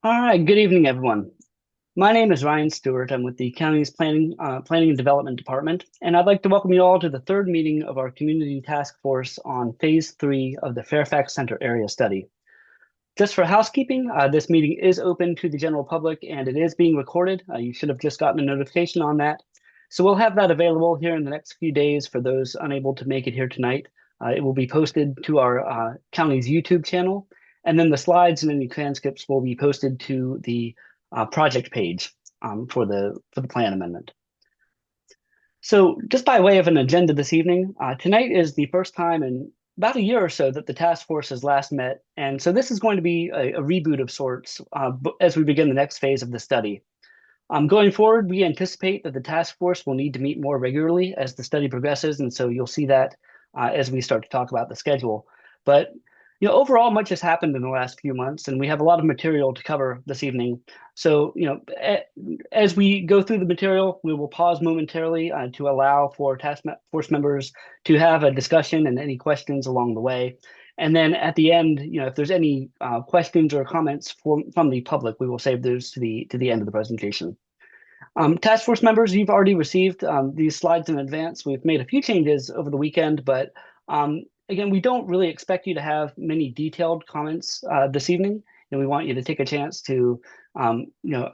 All right, good evening, everyone. My name is Ryan Stewart. I'm with the county's Planning and Development Department, and I'd like to welcome you all to the third meeting of our Community Task Force on Phase 3 of the Fairfax Center Area Study. Just for housekeeping, this meeting is open to the general public and it is being recorded. You should have just gotten a notification on that. So we'll have that available here in the next few days for those unable to make it here tonight. It will be posted to our county's YouTube channel, and then the slides and any transcripts will be posted to the project page for the plan amendment. So just by way of an agenda this evening, tonight is the first time in about a year or so that the task force has last met. And so this is going to be a reboot of sorts as we begin the next phase of the study. Going forward, we anticipate that the task force will need to meet more regularly as the study progresses. And so you'll see that as we start to talk about the schedule. But overall, much has happened in the last few months, and we have a lot of material to cover this evening. So, as we go through the material, we will pause momentarily to allow for task force members to have a discussion and any questions along the way. And then at the end, if there's any questions or comments from the public, we will save those to the end of the presentation. Task force members, you've already received these slides in advance. We've made a few changes over the weekend, but again, we don't really expect you to have many detailed comments this evening, and we want you to take a chance to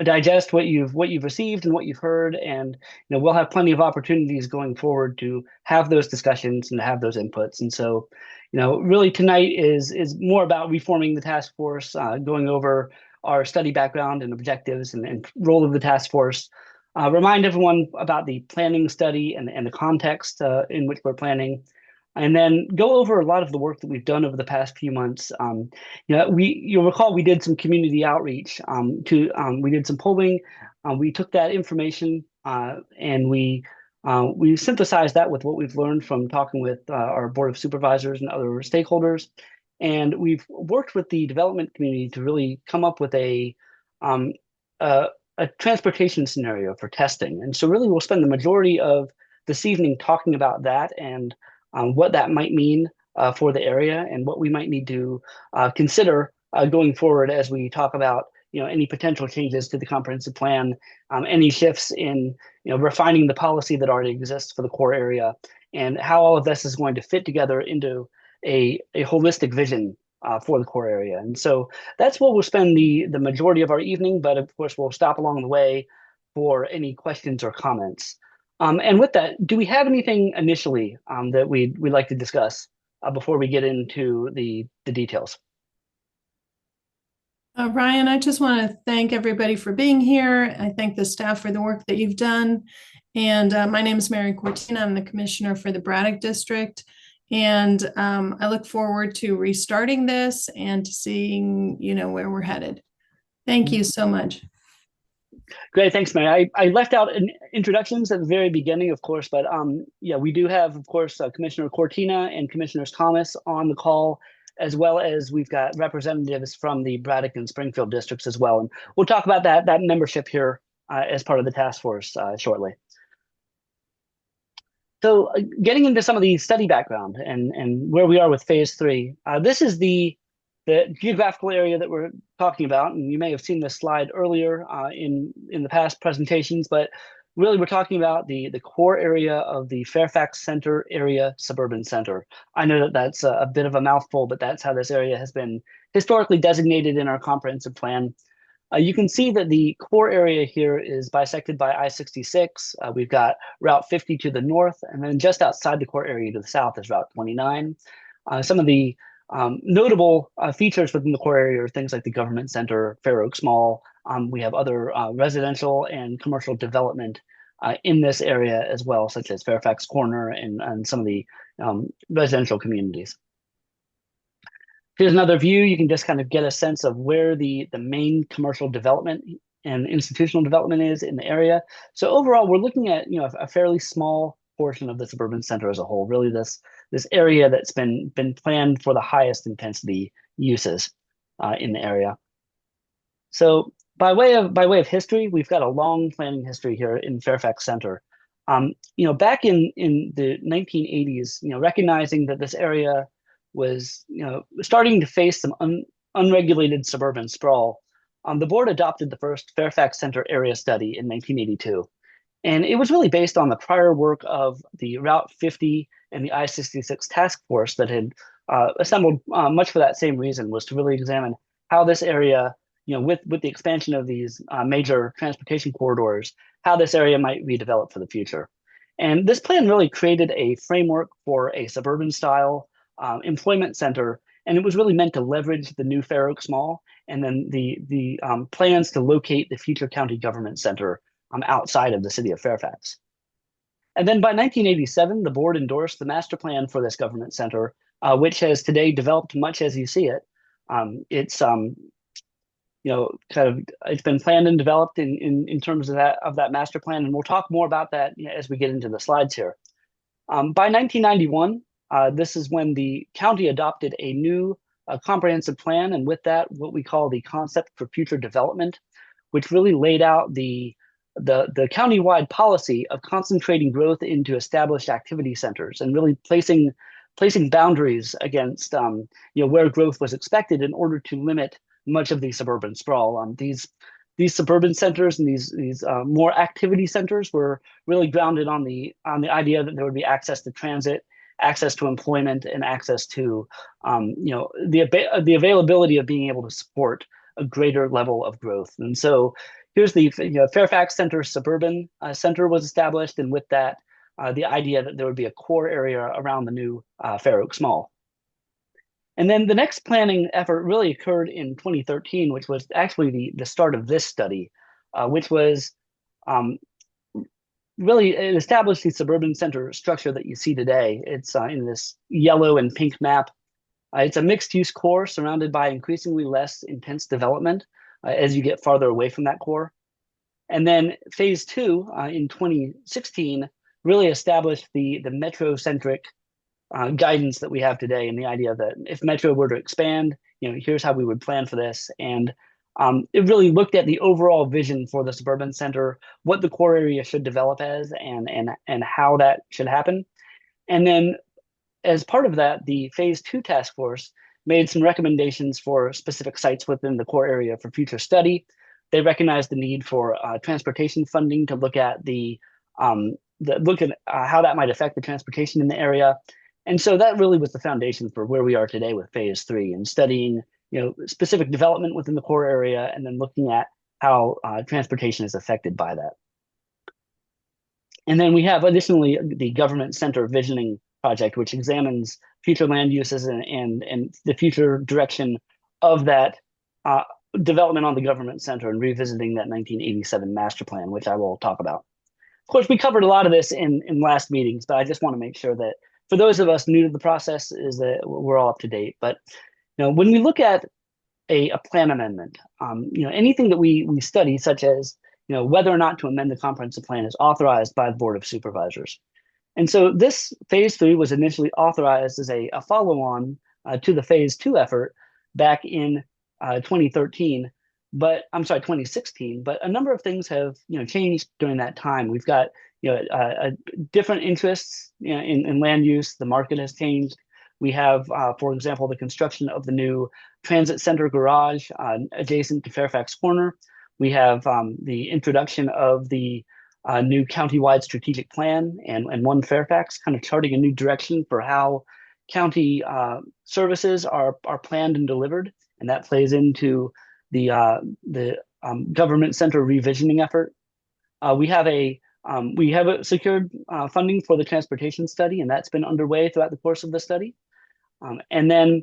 digest what you've received and what you've heard, and we'll have plenty of opportunities going forward to have those discussions and to have those inputs. And so, really tonight is more about reforming the task force, going over our study background and objectives and role of the task force. Remind everyone about the planning study and the context in which we're planning, and then go over a lot of the work that we've done over the past few months. You'll recall we did some community outreach. We did some polling. We took that information and we synthesized that with what we've learned from talking with our Board of Supervisors and other stakeholders. And we've worked with the development community to really come up with a transportation scenario for testing. And so really we'll spend the majority of this evening talking about that and what that might mean for the area and what we might need to consider going forward as we talk about any potential changes to the comprehensive plan, any shifts in refining the policy that already exists for the core area, and how all of this is going to fit together into a holistic vision for the core area. And so that's what we'll spend the majority of our evening, but of course we'll stop along the way for any questions or comments. And with that, do we have anything initially that we'd like to discuss before we get into the details? Ryan, I just want to thank everybody for being here. I thank the staff for the work that you've done. And my name is Mary Cortina. I'm the commissioner for the Braddock District. And I look forward to restarting this and to seeing, where we're headed. Thank you so much. Great, thanks, Mary. I left out introductions at the very beginning, of course, but yeah, we do have, of course, Commissioner Cortina and Commissioners Thomas on the call, as well as we've got representatives from the Braddock and Springfield districts as well. And we'll talk about that membership here as part of the task force shortly. So getting into some of the study background and where we are with phase 3, this is the geographical area that we're talking about, and you may have seen this slide earlier in the past presentations, but really we're talking about the core area of the Fairfax Center area suburban center. I know that that's a bit of a mouthful, but that's how this area has been historically designated in our comprehensive plan. You can see that the core area here is bisected by I-66. We've got Route 50 to the north, and then just outside the core area to the south is Route 29. Some of the notable features within the core area are things like the government center, Fair Oaks Mall. We have other residential and commercial development in this area as well, such as Fairfax Corner and some of the residential communities. Here's another view. You can just kind of get a sense of where the main commercial development and institutional development is in the area. So overall, we're looking at a fairly small portion of the suburban center as a whole. Really, this area that's been planned for the highest intensity uses in the area. So by way of history, we've got a long planning history here in Fairfax Center. Back in the 1980s, recognizing that this area was starting to face some unregulated suburban sprawl, the board adopted the first Fairfax Center area study in 1982. And it was really based on the prior work of the Route 50 and the I-66 task force that had assembled much for that same reason, was to really examine how this area, with the expansion of these major transportation corridors, how this area might be developed for the future. And this plan really created a framework for a suburban style employment center, and it was really meant to leverage the new Fair Oaks Mall and then the plans to locate the future county government center outside of the city of Fairfax. And then by 1987, the board endorsed the master plan for this government center, which has today developed much as you see it. It's it's been planned and developed in terms of that master plan, and we'll talk more about that as we get into the slides here. By 1991, this is when the county adopted a new comprehensive plan, and with that, what we call the concept for future development, which really laid out the countywide policy of concentrating growth into established activity centers and really placing boundaries against where growth was expected in order to limit much of the suburban sprawl. These suburban centers and these more activity centers were really grounded on the idea that there would be access to transit, access to employment, and access to the availability of being able to support a greater level of growth. And so here's the Fairfax Center Suburban Center was established, and with that, the idea that there would be a core area around the new Fair Oaks Mall. And then the next planning effort really occurred in 2013, which was actually the start of this study, which was really it established the suburban center structure that you see today. It's in this yellow and pink map. It's a mixed-use core surrounded by increasingly less intense development as you get farther away from that core. And then phase two in 2016 really established the metro-centric guidance that we have today, and the idea that if Metro were to expand, here's how we would plan for this. And it really looked at the overall vision for the suburban center, what the core area should develop as, and how that should happen. And then as part of that, the phase two task force made some recommendations for specific sites within the core area for future study. They recognized the need for transportation funding to look at how that might affect the transportation in the area. And so that really was the foundation for where we are today with phase three and studying, specific development within the core area, and then looking at how transportation is affected by that. And then we have additionally the government center visioning project, which examines future land uses and the future direction of that development on the government center, and revisiting that 1987 master plan, which I will talk about. Of course, we covered a lot of this in last meetings, but I just want to make sure that for those of us new to the process is that we're all up to date. But when we look at a plan amendment, anything that we study, such as whether or not to amend the comprehensive plan, is authorized by the Board of Supervisors. And so this phase three was initially authorized as a follow-on to the phase two effort back in 2016. But a number of things have changed during that time. We've got different interests in land use. The market has changed. We have, for example, the construction of the new transit center garage adjacent to Fairfax Corner. We have the introduction of the new countywide strategic plan and One Fairfax, kind of charting a new direction for how county services are planned and delivered, and that plays into the government center revisioning effort. We have secured funding for the transportation study, and that's been underway throughout the course of the study. And then,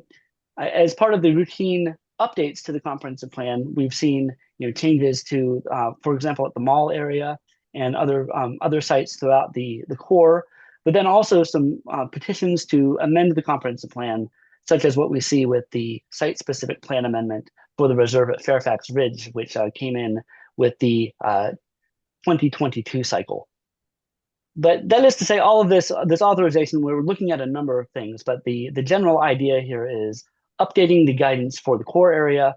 as part of the routine updates to the comprehensive plan, we've seen changes to, for example, at the mall area and other sites throughout the core, but then also some petitions to amend the comprehensive plan, such as what we see with the site-specific plan amendment for the reserve at Fairfax Ridge, which came in with the 2022 cycle. But that is to say, all of this authorization, we're looking at a number of things, but the general idea here is updating the guidance for the core area,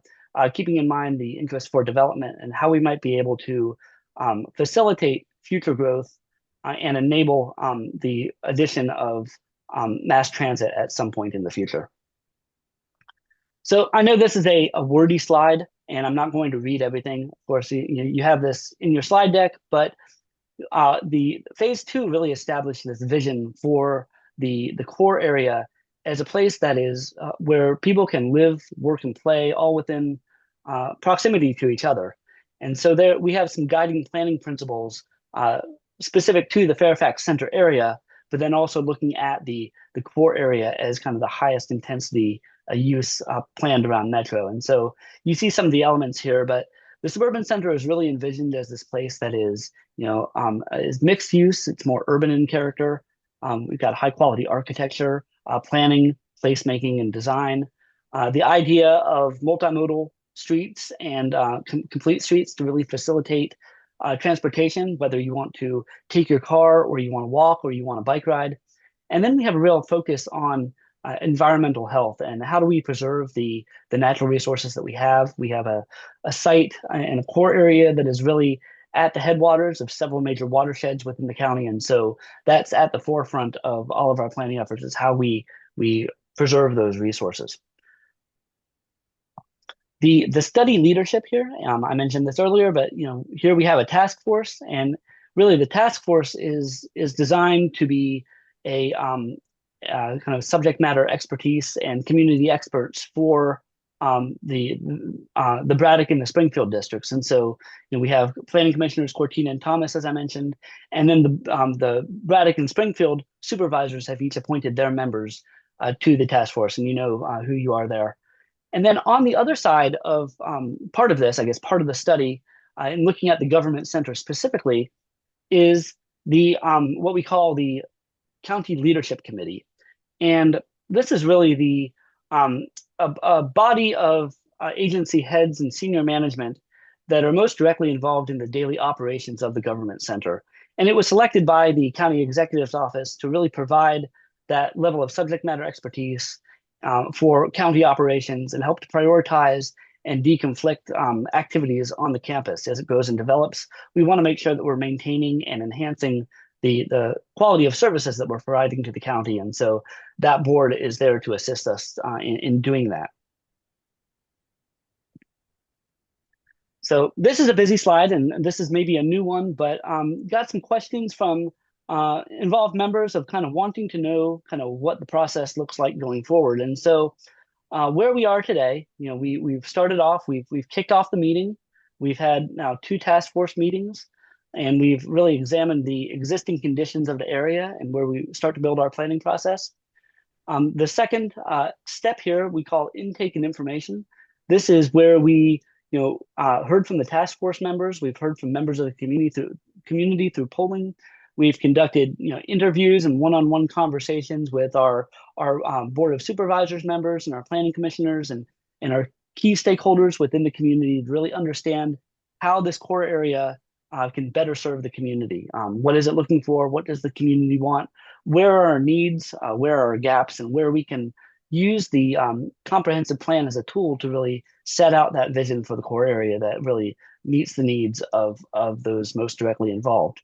keeping in mind the interest for development and how we might be able to facilitate future growth and enable the addition of mass transit at some point in the future. So I know this is a wordy slide, and I'm not going to read everything. Of course, you have this in your slide deck, but the phase two really established this vision for the core area as a place that is where people can live, work, and play all within proximity to each other. And so there we have some guiding planning principles uh, specific to the Fairfax Center area, but then also looking at the core area as kind of the highest intensity use planned around Metro. And so you see some of the elements here, but the suburban center is really envisioned as this place that is mixed use. It's more urban in character. We've got high quality architecture, planning, placemaking, and design. The idea of multimodal streets and complete streets to really facilitate transportation, whether you want to take your car or you want to walk or you want a bike ride. And then we have a real focus on environmental health and how do we preserve the natural resources that we have. We have a site and a core area that is really at the headwaters of several major watersheds within the county. And so that's at the forefront of all of our planning efforts is how we preserve those resources. The study leadership here, I mentioned this earlier, but here we have a task force, and really the task force is designed to be a kind of subject matter expertise and community experts for the Braddock and the Springfield districts. And so we have planning commissioners Cortina and Thomas, as I mentioned, and then the Braddock and Springfield supervisors have each appointed their members to the task force, and who you are there. And then on the other side of part of this, I guess part of the study, in looking at the government center specifically, is the what we call the County Leadership Committee. And this is really a body of agency heads and senior management that are most directly involved in the daily operations of the government center. And it was selected by the county executive's office to really provide that level of subject matter expertise for county operations and help to prioritize and deconflict activities on the campus as it goes and develops. We want to make sure that we're maintaining and enhancing the quality of services that we're providing to the county. And so that board is there to assist us in doing that. So this is a busy slide, and this is maybe a new one, but got some questions from involved members of kind of wanting to know kind of what the process looks like going forward. And so where we are today, we've started off, we've kicked off the meeting. We've had now 2 task force meetings, and we've really examined the existing conditions of the area and where we start to build our planning process. The second step here we call intake and information. This is where we heard from the task force members. We've heard from members of the community through polling. We've conducted interviews and one-on-one conversations with our board of supervisors members and our planning commissioners and our key stakeholders within the community to really understand how this core area can better serve the community. What is it looking for? What does the community want? Where are our needs? Where are our gaps? And where we can use the comprehensive plan as a tool to really set out that vision for the core area that really meets the needs of those most directly involved.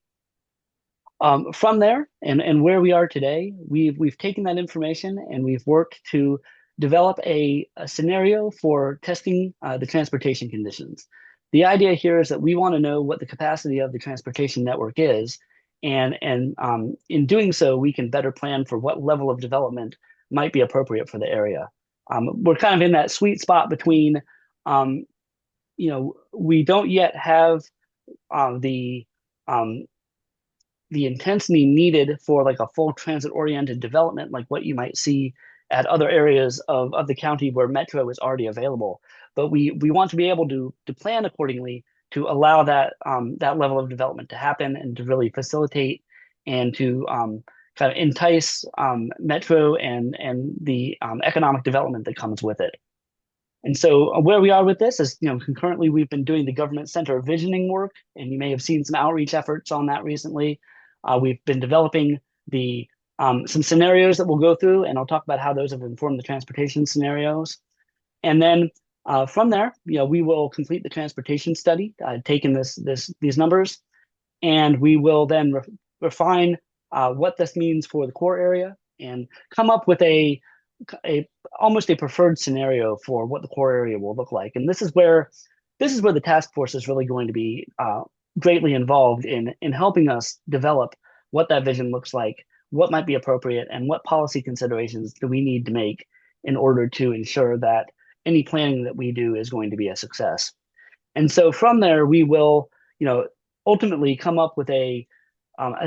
From there and where we are today, we've taken that information and we've worked to develop a scenario for testing the transportation conditions. The idea here is that we want to know what the capacity of the transportation network is, and in doing so, we can better plan for what level of development might be appropriate for the area. We're kind of in that sweet spot between, we don't yet have the intensity needed for like a full transit-oriented development, like what you might see at other areas of the county where Metro is already available. But we want to be able to plan accordingly to allow that level of development to happen and to really facilitate and to kind of entice Metro and the economic development that comes with it. And so where we are with this is, concurrently we've been doing the government center visioning work, and you may have seen some outreach efforts on that recently. We've been developing some scenarios that we'll go through, and I'll talk about how those have informed the transportation scenarios. And then from there, we will complete the transportation study, taking these numbers, and we will then refine what this means for the core area and come up with almost a preferred scenario for what the core area will look like. And this is where this is where the task force is really going to be greatly involved in helping us develop what that vision looks like, what might be appropriate, and what policy considerations do we need to make in order to ensure that any planning that we do is going to be a success. And so from there, we will, ultimately come up with a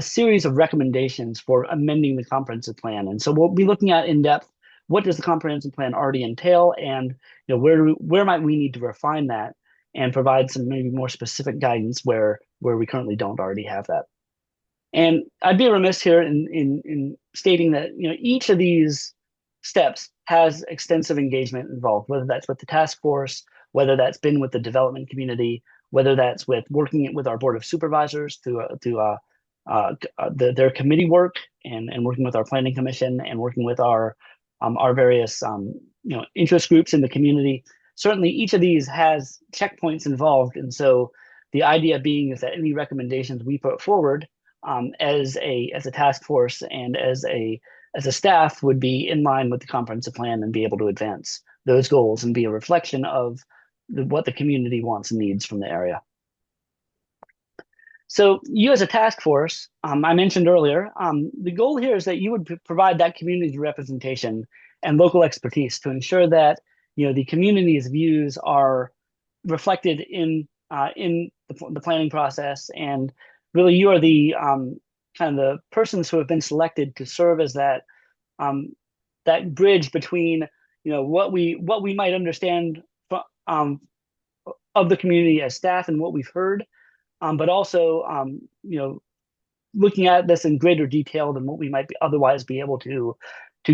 series of recommendations for amending the comprehensive plan. And so we'll be looking at in depth, what does the comprehensive plan already entail, and where might we need to refine that and provide some maybe more specific guidance where we currently don't already have that. And I'd be remiss here in stating that each of these steps has extensive engagement involved, whether that's with the task force, whether that's been with the development community, whether that's with working with our board of supervisors their committee work and working with our planning commission and working with our various interest groups in the community. Certainly, each of these has checkpoints involved, and so the idea being is that any recommendations we put forward as a task force and as a staff would be in line with the comprehensive plan and be able to advance those goals and be a reflection of what the community wants and needs from the area. So you as a task force, I mentioned earlier, the goal here is that you would provide that community representation and local expertise to ensure that the community's views are reflected in the planning process, and really you are the kind of the persons who have been selected to serve as that that bridge between what we might understand of the community as staff and what we've heard, but also looking at this in greater detail than what we might otherwise be able to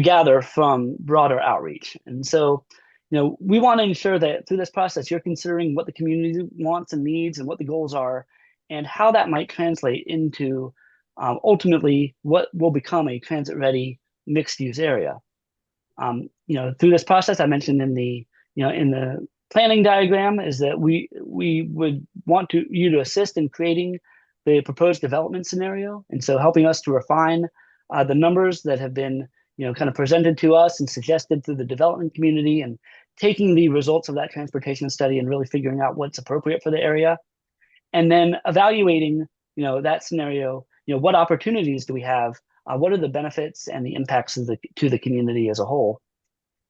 gather from broader outreach. And so we want to ensure that through this process, you're considering what the community wants and needs and what the goals are, and how that might translate into ultimately what will become a transit-ready mixed-use area. Through this process, I mentioned in the planning diagram is that we would want you to assist in creating the proposed development scenario, and so helping us to refine the numbers that have been kind of presented to us and suggested through the development community, and taking the results of that transportation study and really figuring out what's appropriate for the area, and then evaluating that scenario. What opportunities do we have? What are the benefits and the impacts to the community as a whole?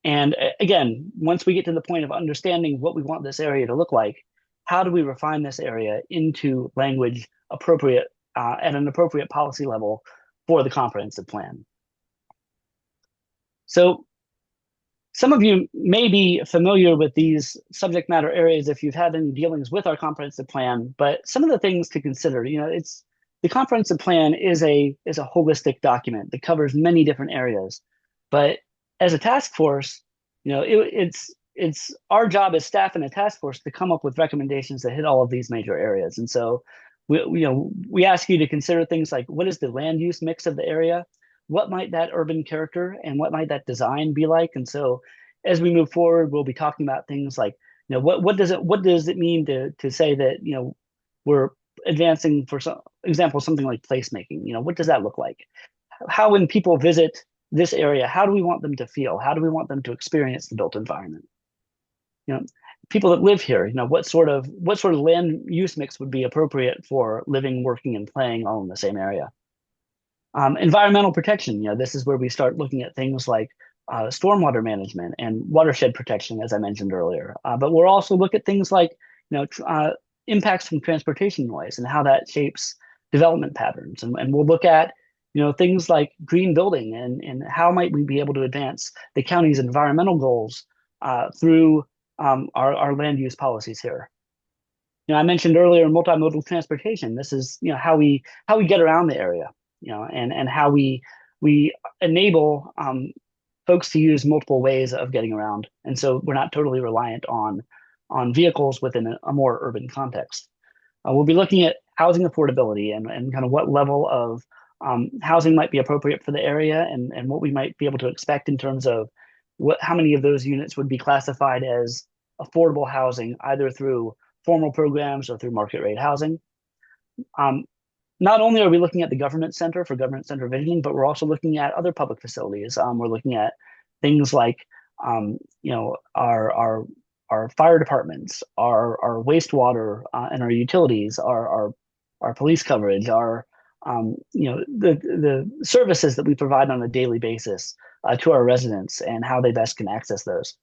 And again, once we get to the point of understanding what we want this area to look like, how do we refine this area into language appropriate at an appropriate policy level for the comprehensive plan? So some of you may be familiar with these subject matter areas if you've had any dealings with our comprehensive plan, but some of the things to consider, the comprehensive plan is a holistic document that covers many different areas. But as a task force, it's our job as staff in a task force to come up with recommendations that hit all of these major areas. And so we ask you to consider things like, what is the land use mix of the area? What might that urban character and what might that design be like? And so as we move forward, we'll be talking about things like, what does it mean to say that, we're advancing, for some example, something like placemaking? What does that look like? How, when people visit this area, how do we want them to feel? How do we want them to experience the built environment? People that live here, what sort of land use mix would be appropriate for living, working, and playing all in the same area? Environmental protection, this is where we start looking at things like stormwater management and watershed protection, as I mentioned earlier. But we'll also look at things like, impacts from transportation noise and how that shapes development patterns. And we'll look at, things like green building and how might we be able to advance the county's environmental goals through our land use policies here. I mentioned earlier multimodal transportation. This is, how we get around the area, and how we enable folks to use multiple ways of getting around. And so we're not totally reliant on vehicles within a more urban context. We'll be looking at housing affordability and kind of what level of housing might be appropriate for the area, and what we might be able to expect in terms of how many of those units would be classified as affordable housing, either through formal programs or through market rate housing. Not only are we looking at the government center for government center visioning, but we're also looking at other public facilities. We're looking at things like, our our fire departments, our wastewater and our utilities, our police coverage, our the services that we provide on a daily basis to our residents and how they best can access those.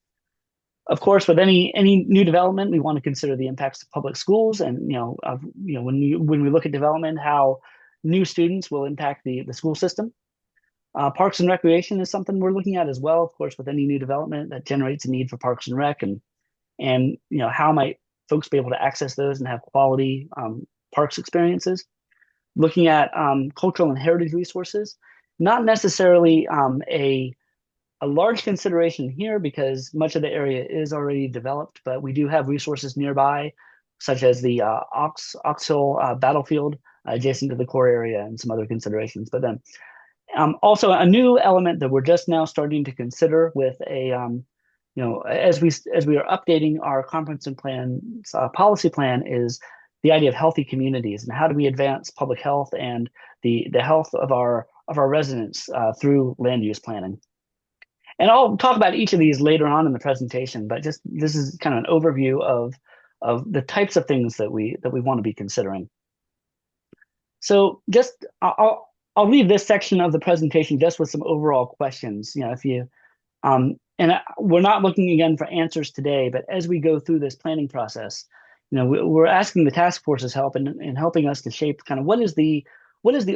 Of course, with any new development, we want to consider the impacts of public schools, and when we look at development, how new students will impact the school system. Parks and recreation is something we're looking at as well. Of course, with any new development that generates a need for parks and rec, and how might folks be able to access those and have quality parks experiences. Looking at cultural and heritage resources, not necessarily a large consideration here because much of the area is already developed, but we do have resources nearby, such as the Ox Hill battlefield adjacent to the core area and some other considerations. But then also a new element that we're just now starting to consider with as we are updating our comprehensive plan policy plan is the idea of healthy communities and how do we advance public health and the health of our residents through land use planning. And I'll talk about each of these later on in the presentation, but just this is kind of an overview of the types of things that we want to be considering. So just I'll leave this section of the presentation just with some overall questions. If you and we're not looking again for answers today, but as we go through this planning process, we're asking the task force's help in helping us to shape kind of what is the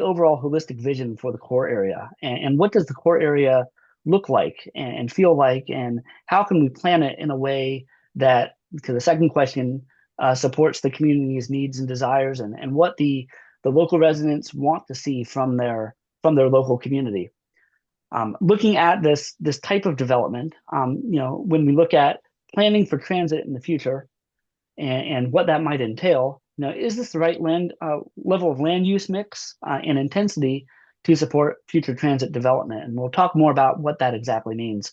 overall holistic vision for the core area, and what does the core area look like and feel like, and how can we plan it in a way that, to the second question, supports the community's needs and desires, and what the local residents want to see from their local community. Looking at this type of development, when we look at planning for transit in the future and what that might entail, is this the right level of land use mix and intensity to support future transit development? And we'll talk more about what that exactly means.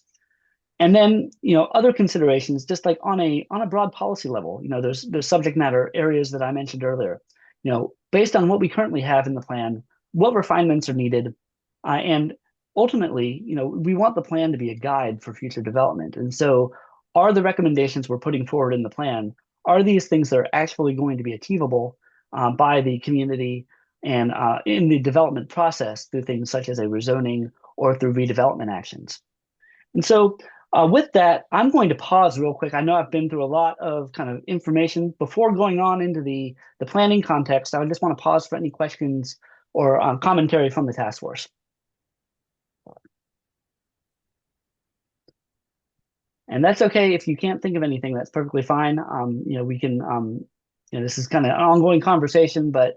And then, other considerations, just like on a broad policy level, there's subject matter areas that I mentioned earlier. Based on what we currently have in the plan, what refinements are needed, and ultimately, we want the plan to be a guide for future development. And so, are the recommendations we're putting forward in the plan, are these things that are actually going to be achievable by the community and in the development process through things such as a rezoning or through redevelopment actions? And so with that, I'm going to pause real quick. I know I've been through a lot of kind of information. Before going on into the planning context, I just want to pause for any questions or commentary from the task force. And that's okay if you can't think of anything. That's perfectly fine. We can. This is kind of an ongoing conversation, but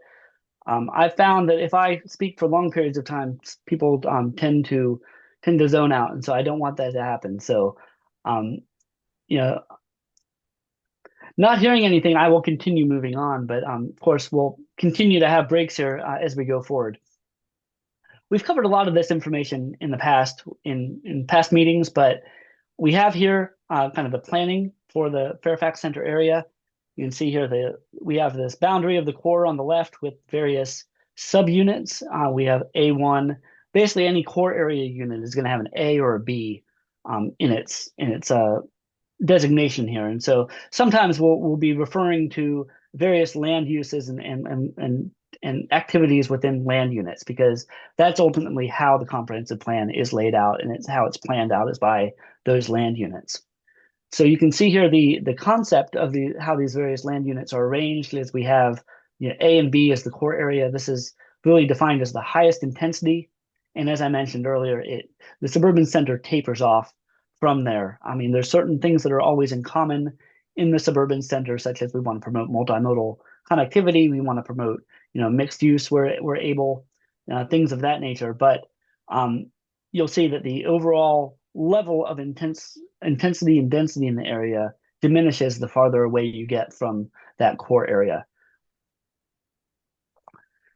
I've found that if I speak for long periods of time, people tend to zone out, and so I don't want that to happen. So, not hearing anything, I will continue moving on. But of course, we'll continue to have breaks here as we go forward. We've covered a lot of this information in the past in past meetings, but we have here kind of the planning for the Fairfax Center area. You can see here we have this boundary of the core on the left with various subunits. We have A1. Basically, any core area unit is going to have an A or a B in its designation here. And so sometimes we'll be referring to various land uses and activities within land units, because that's ultimately how the comprehensive plan is laid out, and it's how it's planned out is by those land units. So you can see here the concept of how these various land units are arranged is we have A and B as the core area. This is really defined as the highest intensity. And as I mentioned earlier, the suburban center tapers off from there. I mean, there's certain things that are always in common in the suburban center, such as we want to promote multimodal connectivity. We want to promote, mixed use where we're able, things of that nature. But you'll see that the overall level of intensity and density in the area diminishes the farther away you get from that core area.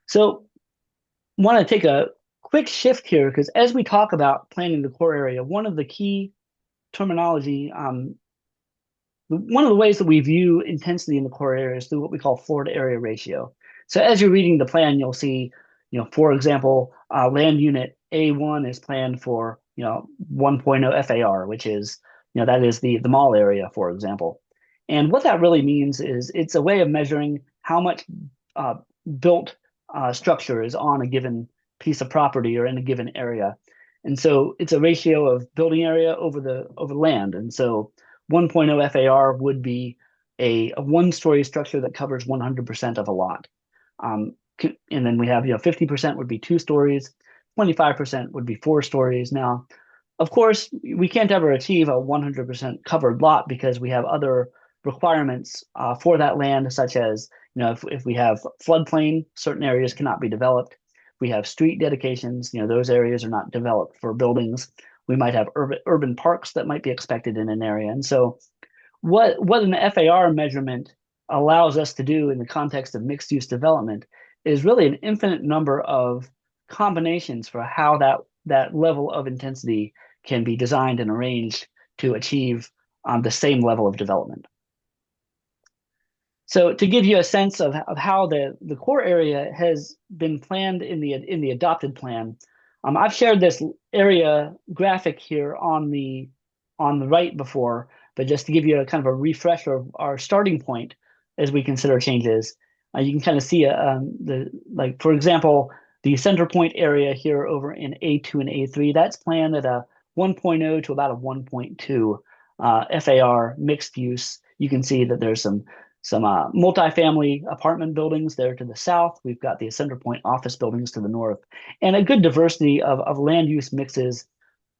So I want to take a quick shift here, because as we talk about planning the core area, one of the key terminology, one of the ways that we view intensity in the core area is through what we call floor to area ratio. So as you're reading the plan, you'll see, for example, land unit A1 is planned for 1.0 FAR, which is, that is the mall area, for example. And what that really means is it's a way of measuring how much uh, built structure is on a given piece of property or in a given area. And so it's a ratio of building area over the land. And so 1.0 FAR would be a one-story structure that covers 100% of a lot. Um, and then we have, 50% would be 2 stories, 25% would be 4 stories. Now, of course, we can't ever achieve a 100% covered lot because we have other requirements for that land, such as, if we have floodplain, certain areas cannot be developed. We have street dedications, those areas are not developed for buildings. We might have urban parks that might be expected in an area. And so what an FAR measurement allows us to do in the context of mixed use development is really an infinite number of combinations for how that level of intensity can be designed and arranged to achieve the same level of development. So to give you a sense of how the core area has been planned in the adopted plan, I've shared this area graphic here on the right before, but just to give you a kind of a refresher of our starting point as we consider changes, you can kind of see for example, the center point area here over in A2 and A3, that's planned at a 1.0 to about a 1.2 FAR mixed use. You can see that there's some multifamily apartment buildings there to the south. We've got the center point office buildings to the north, and a good diversity of land use mixes,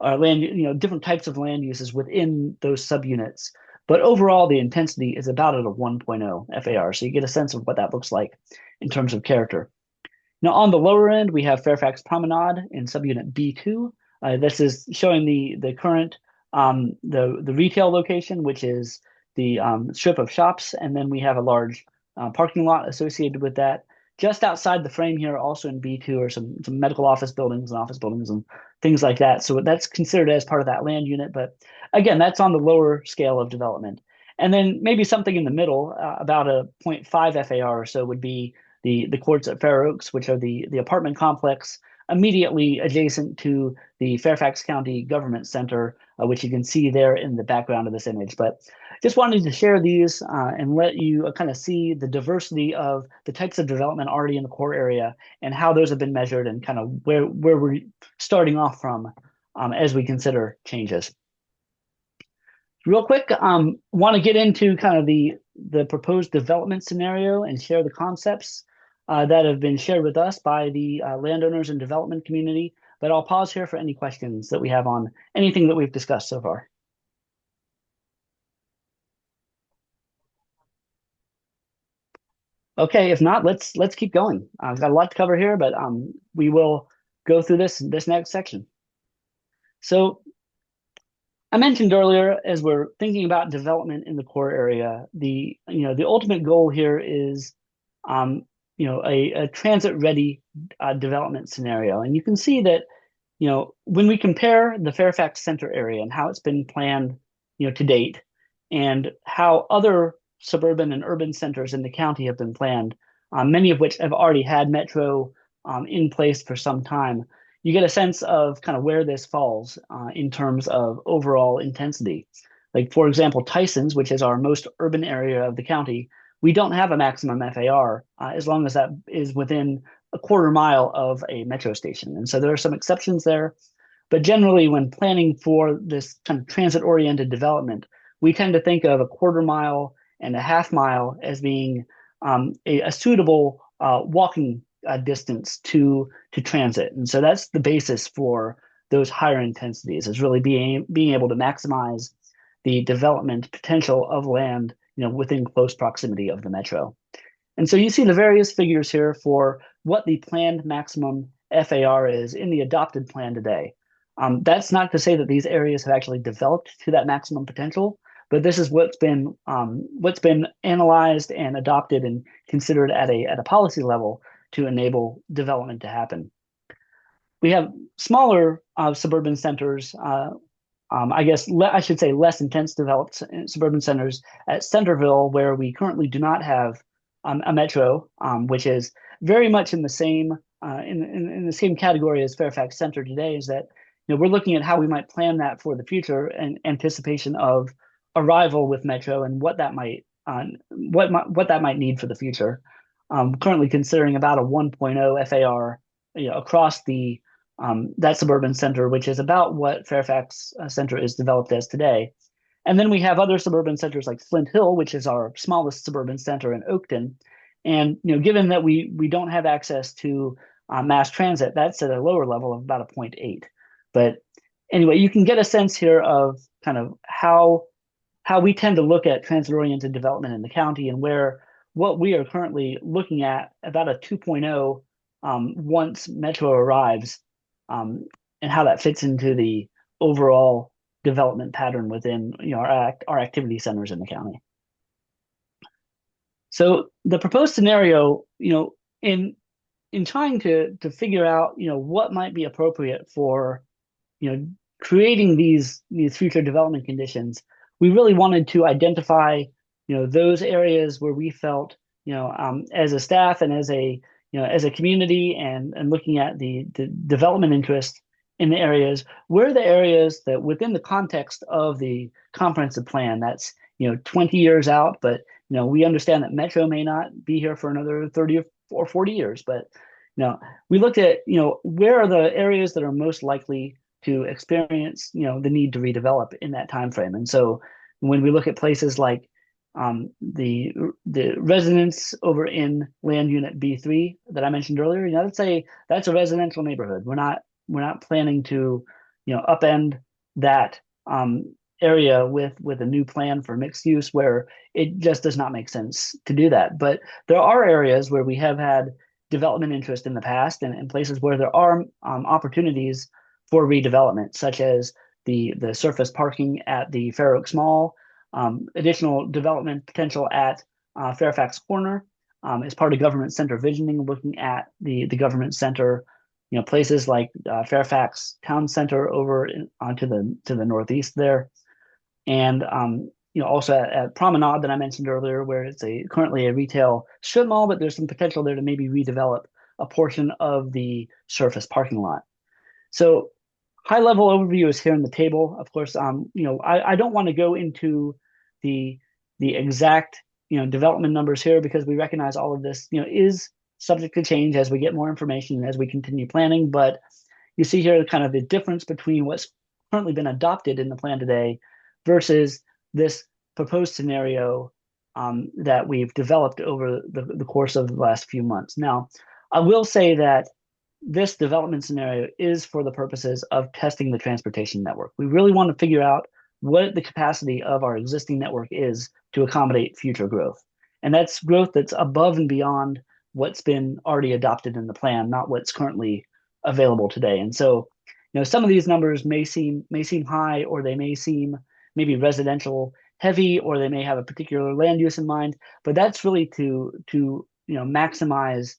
different types of land uses within those subunits. But overall, the intensity is about at a 1.0 FAR. So you get a sense of what that looks like in terms of character. Now, on the lower end, we have Fairfax Promenade in subunit B2. This is showing the current the retail location, which is the strip of shops, and then we have a large parking lot associated with that. Just outside the frame here, also in B2, are some medical office buildings and things like that. So that's considered as part of that land unit. But again, that's on the lower scale of development. And then maybe something in the middle, about a 0.5 FAR or so, would be the courts at Fair Oaks, which are the apartment complex immediately adjacent to the Fairfax County Government Center, which you can see there in the background of this image. But just wanted to share these and let you kind of see the diversity of the types of development already in the core area and how those have been measured and kind of where we're starting off from as we consider changes. Real quick, want to get into kind of the proposed development scenario and share the concepts that have been shared with us by the landowners and development community. But I'll pause here for any questions that we have on anything that we've discussed so far. Okay, if not, let's keep going. I've got a lot to cover here, but we will go through this next section. So I mentioned earlier, as we're thinking about development in the core area, the ultimate goal here is a transit-ready development scenario. And you can see that, when we compare the Fairfax Center area and how it's been planned, to date, and how other suburban and urban centers in the county have been planned, many of which have already had metro in place for some time, you get a sense of kind of where this falls in terms of overall intensity. Like, for example, Tyson's, which is our most urban area of the county, we don't have a maximum FAR as long as that is within a quarter mile of a metro station. And so there are some exceptions there. But generally, when planning for this kind of transit-oriented development, we tend to think of a quarter mile and a half mile as being a suitable walking distance to transit. And so that's the basis for those higher intensities, is really being able to maximize the development potential of land, within close proximity of the metro. And so you see the various figures here for what the planned maximum FAR is in the adopted plan today. That's not to say that these areas have actually developed to that maximum potential, but this is what's been analyzed and adopted and considered at a policy level to enable development to happen. We have smaller suburban centers. I guess I should say less intense developed suburban centers at Centerville, where we currently do not have a metro, which is very much in the same in the same category as Fairfax Center today. Is that we're looking at how we might plan that for the future in anticipation of arrival with Metro and what that might need for the future. Currently considering about a 1.0 FAR, across the that suburban center, which is about what Fairfax Center is developed as today. And then we have other suburban centers like Flint Hill, which is our smallest suburban center in Oakton. And given that we don't have access to mass transit, that's at a lower level of about a point 0.8. But anyway, you can get a sense here of kind of how we tend to look at transit-oriented development in the county, and where what we are currently looking at about a 2.0 once Metro arrives, and how that fits into the overall development pattern within our activity centers in the county. So the proposed scenario, in trying to figure out what might be appropriate for creating these future development conditions, we really wanted to identify those areas where we felt as a staff and as a community, and looking at the development interest in the areas, where the areas that within the context of the comprehensive plan, that's 20 years out, but we understand that Metro may not be here for another 30 or 40 years, but we looked at where are the areas that are most likely to experience the need to redevelop in that time frame. And so when we look at places like the residents over in land unit B3 that I mentioned earlier, let's say that's a residential neighborhood. We're not planning to upend that area with a new plan for mixed use, where it just does not make sense to do that. But there are areas where we have had development interest in the past, and places where there are opportunities for redevelopment, such as the surface parking at the Fair Oaks Mall, additional development potential at Fairfax Corner, as part of government center visioning, looking at the government center, places like Fairfax Town Center over onto to the northeast there, and also at Promenade that I mentioned earlier, where it's currently a retail strip mall, but there's some potential there to maybe redevelop a portion of the surface parking lot. So high level overview is here in the table. Of course, I don't want to go into the exact development numbers here, because we recognize all of this is subject to change as we get more information and as we continue planning. But you see here kind of the difference between what's currently been adopted in the plan today versus this proposed scenario that we've developed over the course of the last few months. Now, I will say that this development scenario is for the purposes of testing the transportation network. We really want to figure out what the capacity of our existing network is to accommodate future growth. And that's growth that's above and beyond what's been already adopted in the plan, not what's currently available today. And so, some of these numbers may seem high, or they may seem maybe residential heavy, or they may have a particular land use in mind, but that's really to maximize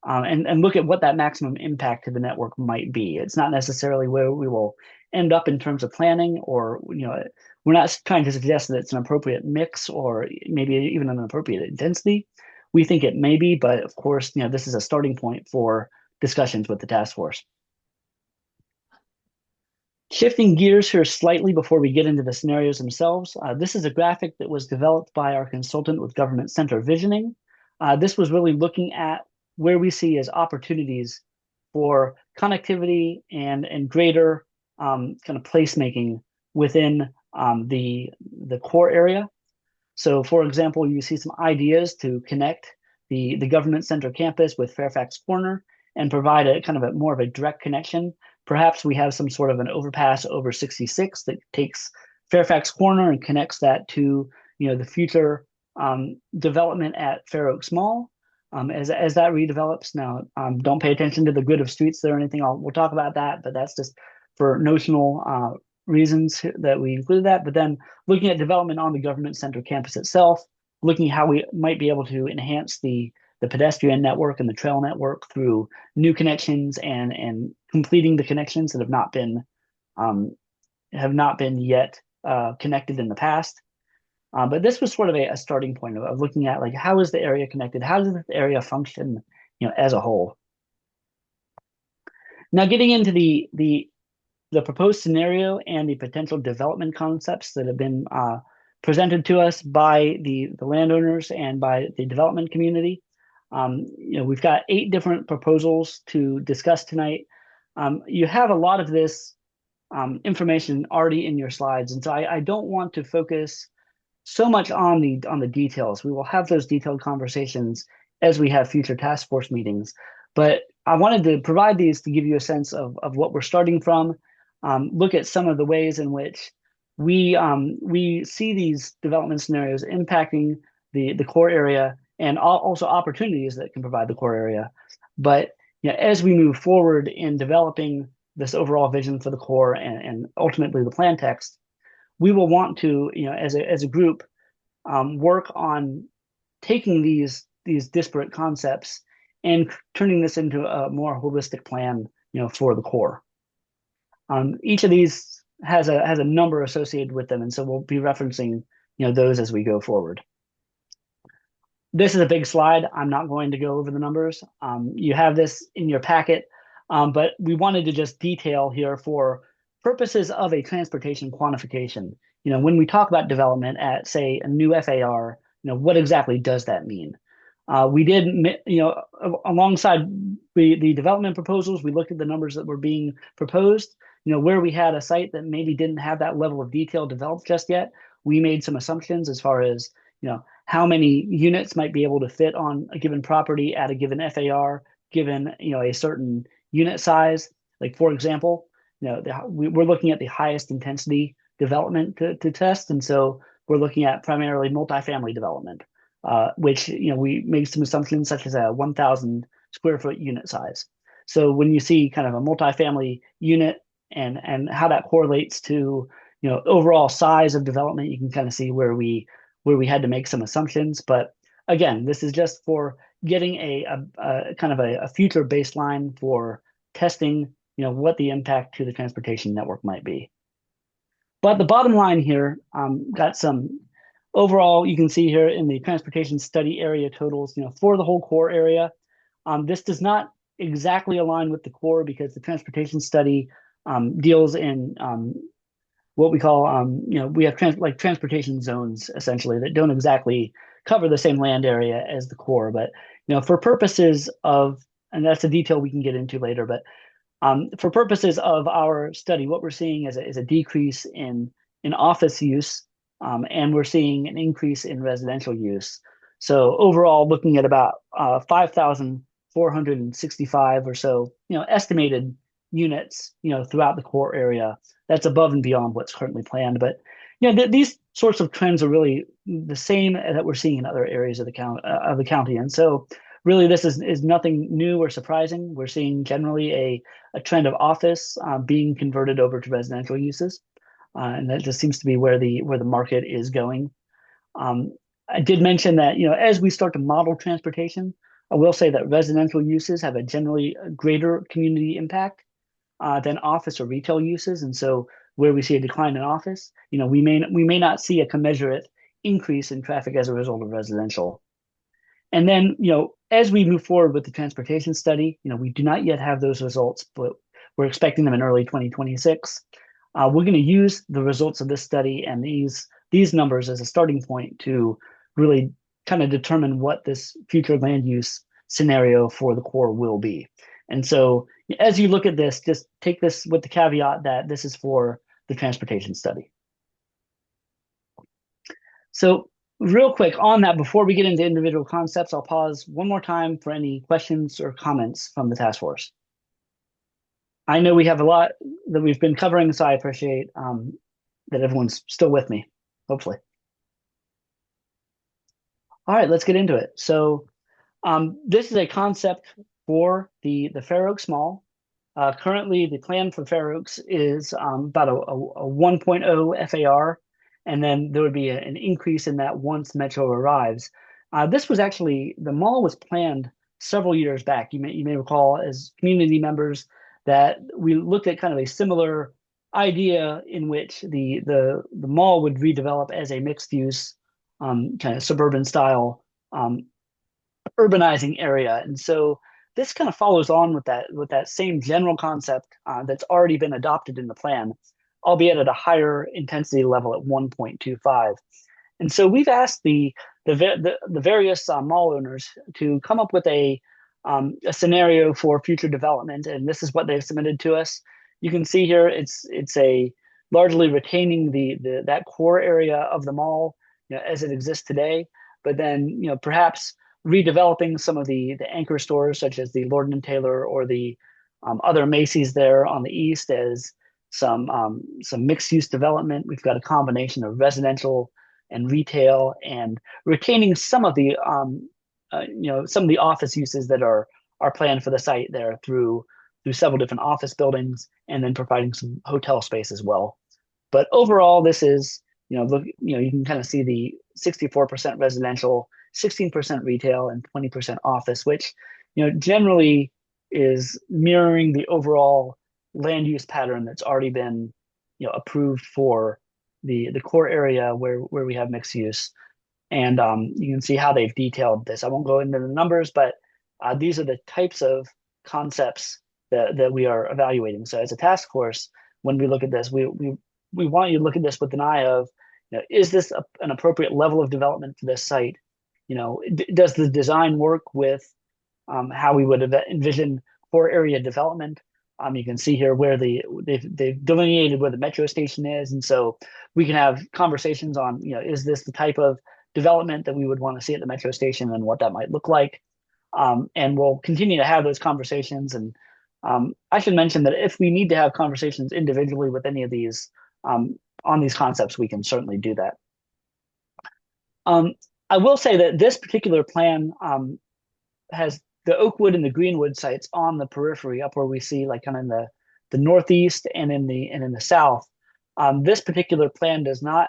and look at what that maximum impact to the network might be. It's not necessarily where we will end up in terms of planning, or we're not trying to suggest that it's an appropriate mix or maybe even an appropriate intensity. We think it may be, but of course, this is a starting point for discussions with the task force. Shifting gears here slightly before we get into the scenarios themselves, this is a graphic that was developed by our consultant with Government Center Visioning. This was really looking at where we see as opportunities for connectivity and greater kind of placemaking within the core area. So, for example, you see some ideas to connect the government center campus with Fairfax Corner and provide a kind of a more of a direct connection. Perhaps we have some sort of an overpass over 66 that takes Fairfax Corner and connects that to the future development at Fair Oaks Mall. As that redevelops. Now, don't pay attention to the grid of streets there or anything. We'll talk about that, but that's just for notional reasons that we included that. But then looking at development on the government center campus itself, looking how we might be able to enhance the pedestrian network and the trail network through new connections and completing the connections that have not been yet connected in the past. But this was sort of a starting point of looking at, like, how is the area connected? How does the area function, as a whole? Now, getting into the proposed scenario and the potential development concepts that have been presented to us by the landowners and by the development community. We've got 8 different proposals to discuss tonight. You have a lot of this information already in your slides, and so I don't want to focus so much on the details. We will have those detailed conversations as we have future task force meetings. But I wanted to provide these to give you a sense of what we're starting from, look at some of the ways in which we see these development scenarios impacting the core area and also opportunities that can provide the core area. But as we move forward in developing this overall vision for the core and ultimately the plan text, we will want to, as a group, work on taking these disparate concepts and turning this into a more holistic plan, for the core. Each of these has a number associated with them, and so we'll be referencing, those as we go forward. This is a big slide. I'm not going to go over the numbers. You have this in your packet, but we wanted to just detail here for purposes of a transportation quantification. When we talk about development at, say, a new FAR, what exactly does that mean? We did, alongside the development proposals, we looked at the numbers that were being proposed. Where we had a site that maybe didn't have that level of detail developed just yet, we made some assumptions as far as, how many units might be able to fit on a given property at a given FAR, given, a certain unit size. Like, for example, we're looking at the highest intensity development to test. And so we're looking at primarily multifamily development, which, we made some assumptions such as a 1,000 square foot unit size. So when you see kind of a multifamily unit and how that correlates to, overall size of development, you can kind of see where we had to make some assumptions. But again, this is just for getting a kind of a future baseline for testing, what the impact to the transportation network might be. But the bottom line here, got some overall, you can see here in the transportation study area totals, for the whole core area. This does not exactly align with the core because the transportation study deals in what we call, we have transportation zones essentially that don't exactly cover the same land area as the core. But, for purposes of, and that's a detail we can get into later, but for purposes of our study, what we're seeing is a decrease in office use, and we're seeing an increase in residential use. So overall, looking at about 5,465 or so, estimated units, throughout the core area. That's above and beyond what's currently planned. But these sorts of trends are really the same that we're seeing in other areas of the county. And so really, this is nothing new or surprising. We're seeing generally a trend of office being converted over to residential uses, and that just seems to be where the market is going. I did mention that as we start to model transportation, I will say that residential uses have a generally greater community impact than office or retail uses, and so where we see a decline in office, we may not see a commensurate increase in traffic as a result of residential. And then, as we move forward with the transportation study, we do not yet have those results, but we're expecting them in early 2026. We're going to use the results of this study and these numbers as a starting point to really kind of determine what this future land use scenario for the core will be. And so as you look at this, just take this with the caveat that this is for the transportation study. So real quick on that, before we get into individual concepts, I'll pause one more time for any questions or comments from the task force. I know we have a lot that we've been covering, so I appreciate that everyone's still with me, hopefully. All right, let's get into it. So this is a concept for the Fair Oaks Mall. Currently, the plan for Fair Oaks is about a 1.0 FAR, and then there would be an increase in that once Metro arrives. This was actually, the mall was planned several years back. You may recall as community members that we looked at kind of a similar idea in which the mall would redevelop as a mixed use kind of suburban style urbanizing area. And so this kind of follows on with that same general concept that's already been adopted in the plan, albeit at a higher intensity level at 1.25. And so we've asked the various mall owners to come up with a scenario for future development, and this is what they've submitted to us. You can see here it's a largely retaining the that core area of the mall, as it exists today, but then perhaps redeveloping some of the anchor stores such as the Lord and Taylor or the other Macy's there on the east as some mixed use development. We've got a combination of residential and retail, and retaining some of the some of the office uses that are planned for the site there through several different office buildings, and then providing some hotel space as well. But overall, this is look you can kind of see the 64% residential, 16% retail, and 20% office, which generally is mirroring the overall land use pattern that's already been approved for the core area where we have mixed use. And you can see how they've detailed this. I won't go into the numbers, but these are the types of concepts that we are evaluating. So as a task force, when we look at this, we want you to look at this with an eye of, is this an appropriate level of development for this site? Does the design work with how we would envision core area development? You can see here where they've delineated where the metro station is, and so we can have conversations on, is this the type of development that we would want to see at the metro station and what that might look like? And we'll continue to have those conversations. And I should mention that if we need to have conversations individually with any of these on these concepts, we can certainly do that. I will say that this particular plan has the Oakwood and the Greenwood sites on the periphery, up where we see like kind of in the northeast and in the south. This particular plan does not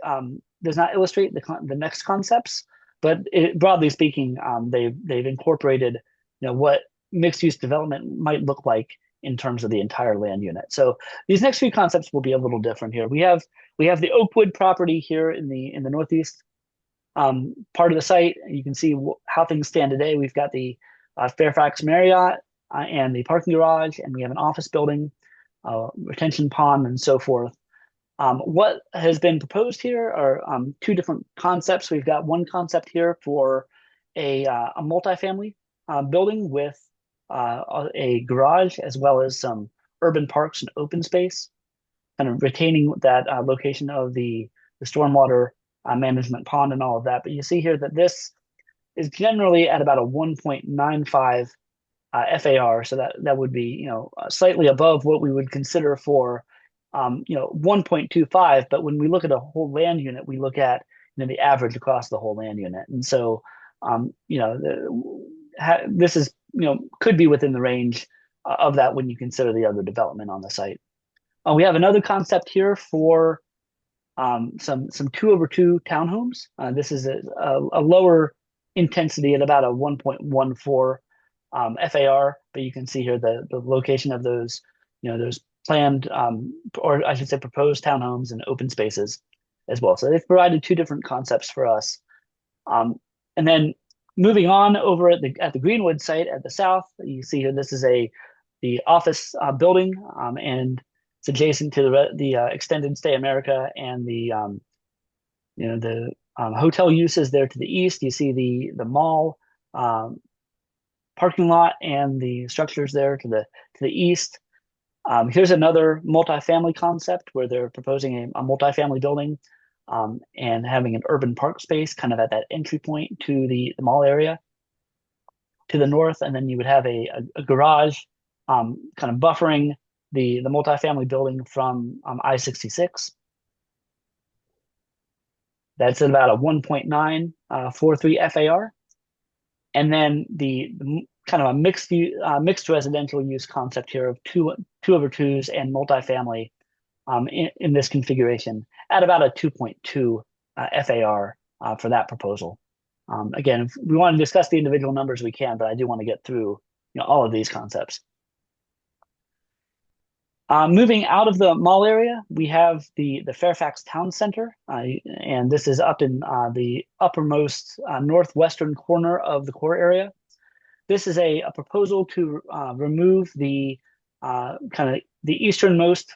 illustrate the next concepts, but broadly speaking, they've incorporated what mixed use development might look like in terms of the entire land unit. So these next few concepts will be a little different here. We have the Oakwood property here in the northeast part of the site. You can see how things stand today. We've got the Fairfax Marriott and the parking garage, and we have an office building, retention pond, and so forth. What has been proposed here are two different concepts. We've got one concept here for a multifamily building with a garage, as well as some urban parks and open space, kind of retaining that location of the stormwater management pond and all of that. But you see here that this is generally at about a 1.95 FAR, so that would be slightly above what we would consider for 1.25. But when we look at a whole land unit, we look at the average across the whole land unit, and so this is could be within the range of that when you consider the other development on the site. We have another concept here for some 2/2 townhomes. This is a lower intensity at about a 1.14 FAR, but you can see here the location of those those planned or I should say proposed townhomes and open spaces as well. So they've provided two different concepts for us. And then moving on over at the Greenwood site at the south, you see here this is the office building, and it's adjacent to the extended stay America and the hotel uses there to the east. You see the mall parking lot and the structures there to the east. Here's another multifamily concept where they're proposing a multifamily building and having an urban park space kind of at that entry point to the mall area to the north. And then you would have a garage kind of buffering the multifamily building from I-66. That's at about a 1.943 FAR. And then the kind of a mixed residential use concept here of 2/2s and multifamily in this configuration at about a 2.2 FAR for that proposal. Again, if we want to discuss the individual numbers, we can, but I do want to get through all of these concepts. Moving out of the mall area, we have the Fairfax Town Center, and this is up in the uppermost northwestern corner of the core area. This is a proposal to remove the kind of the easternmost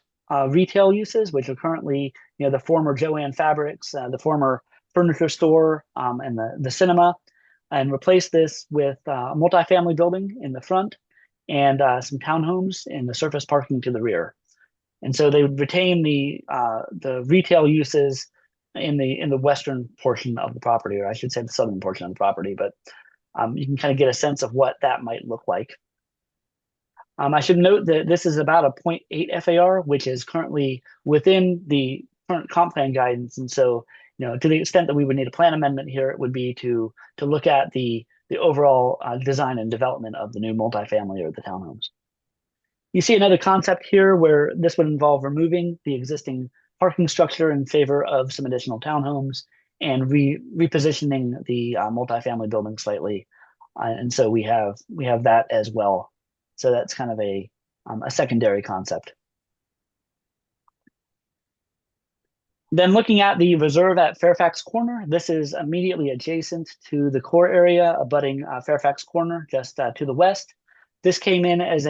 retail uses, which are currently the former Joann Fabrics, the former furniture store and the cinema, and replace this with a multifamily building in the front and some townhomes in the surface parking to the rear. And so they would retain the retail uses in the western portion of the property, or I should say the southern portion of the property. But you can kind of get a sense of what that might look like. I should note that this is about a 0.8 FAR, which is currently within the current comp plan guidance. And so, to the extent that we would need a plan amendment here, it would be to look at the overall design and development of the new multifamily or the townhomes. You see another concept here where this would involve removing the existing parking structure in favor of some additional townhomes and repositioning the multifamily building slightly. And so we have that as well. So that's kind of a secondary concept. Then looking at the reserve at Fairfax Corner, this is immediately adjacent to the core area abutting Fairfax Corner, just to the west. This came in as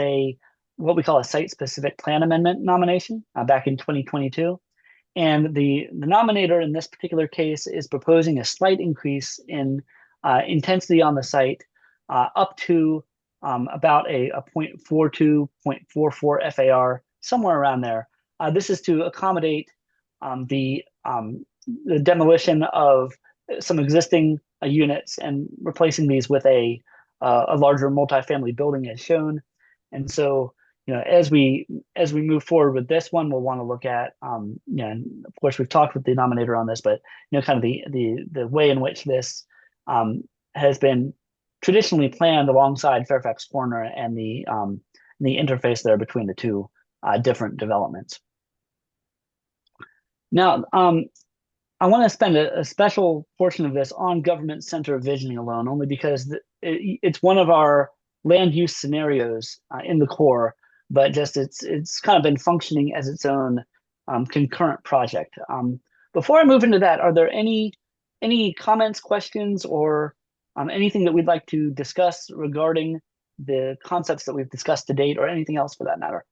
what we call a site-specific plan amendment nomination back in 2022. And the nominator in this particular case is proposing a slight increase in intensity on the site up to about a 0.42, 0.44 FAR, somewhere around there. This is to accommodate the demolition of some existing units and replacing these with a larger multifamily building as shown. And so, as we move forward with this one, we'll want to look at, and of course we've talked with the nominator on this, but kind of the way in which this has been traditionally planned alongside Fairfax Corner and the interface there between the two different developments. Now, I want to spend a special portion of this on government center visioning alone, only because it's one of our land use scenarios in the core, but just it's kind of been functioning as its own concurrent project. Before I move into that, are there any comments, questions, or anything that we'd like to discuss regarding the concepts that we've discussed to date, or anything else for that matter?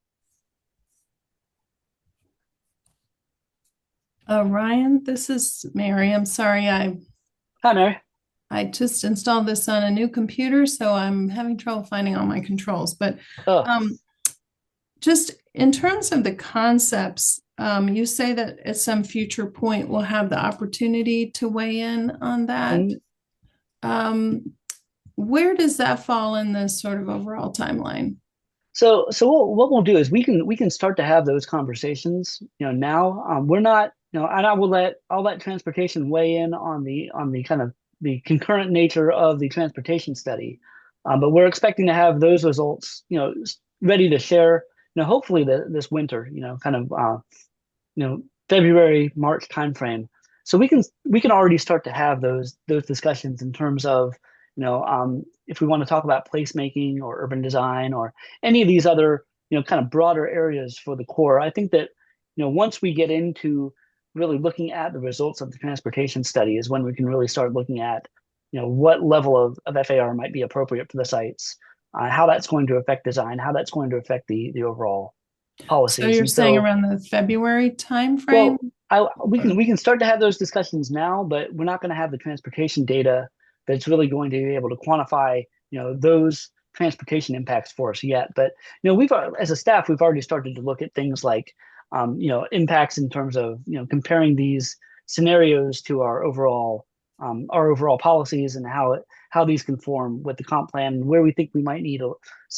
Ryan, this is Mary. I'm sorry, Hi, Mary. I just installed this on a new computer, so I'm having trouble finding all my controls. But Oh, just in terms of the concepts, you say that at some future point we'll have the opportunity to weigh in on that. Where does that fall in this sort of overall timeline? so what we'll do is we can start to have those conversations. Now we're not. And I'll let transportation weigh in on the kind of the concurrent nature of the transportation study, but we're expecting to have those results, ready to share. Hopefully this winter. Kind of February, March timeframe. So we can already start to have those discussions in terms of if we want to talk about placemaking or urban design or any of these other kind of broader areas for the core. I think that once we get into really looking at the results of the transportation study is when we can really start looking at what level of FAR might be appropriate for the sites, how that's going to affect design, how that's going to affect the overall policies. So you're saying around the February timeframe? Well, we can start to have those discussions now, but we're not going to have the transportation data that's really going to be able to quantify those transportation impacts for us yet. But we've as a staff we've already started to look at things like impacts in terms of comparing these scenarios to our overall policies and how these conform with the comp plan and where we think we might need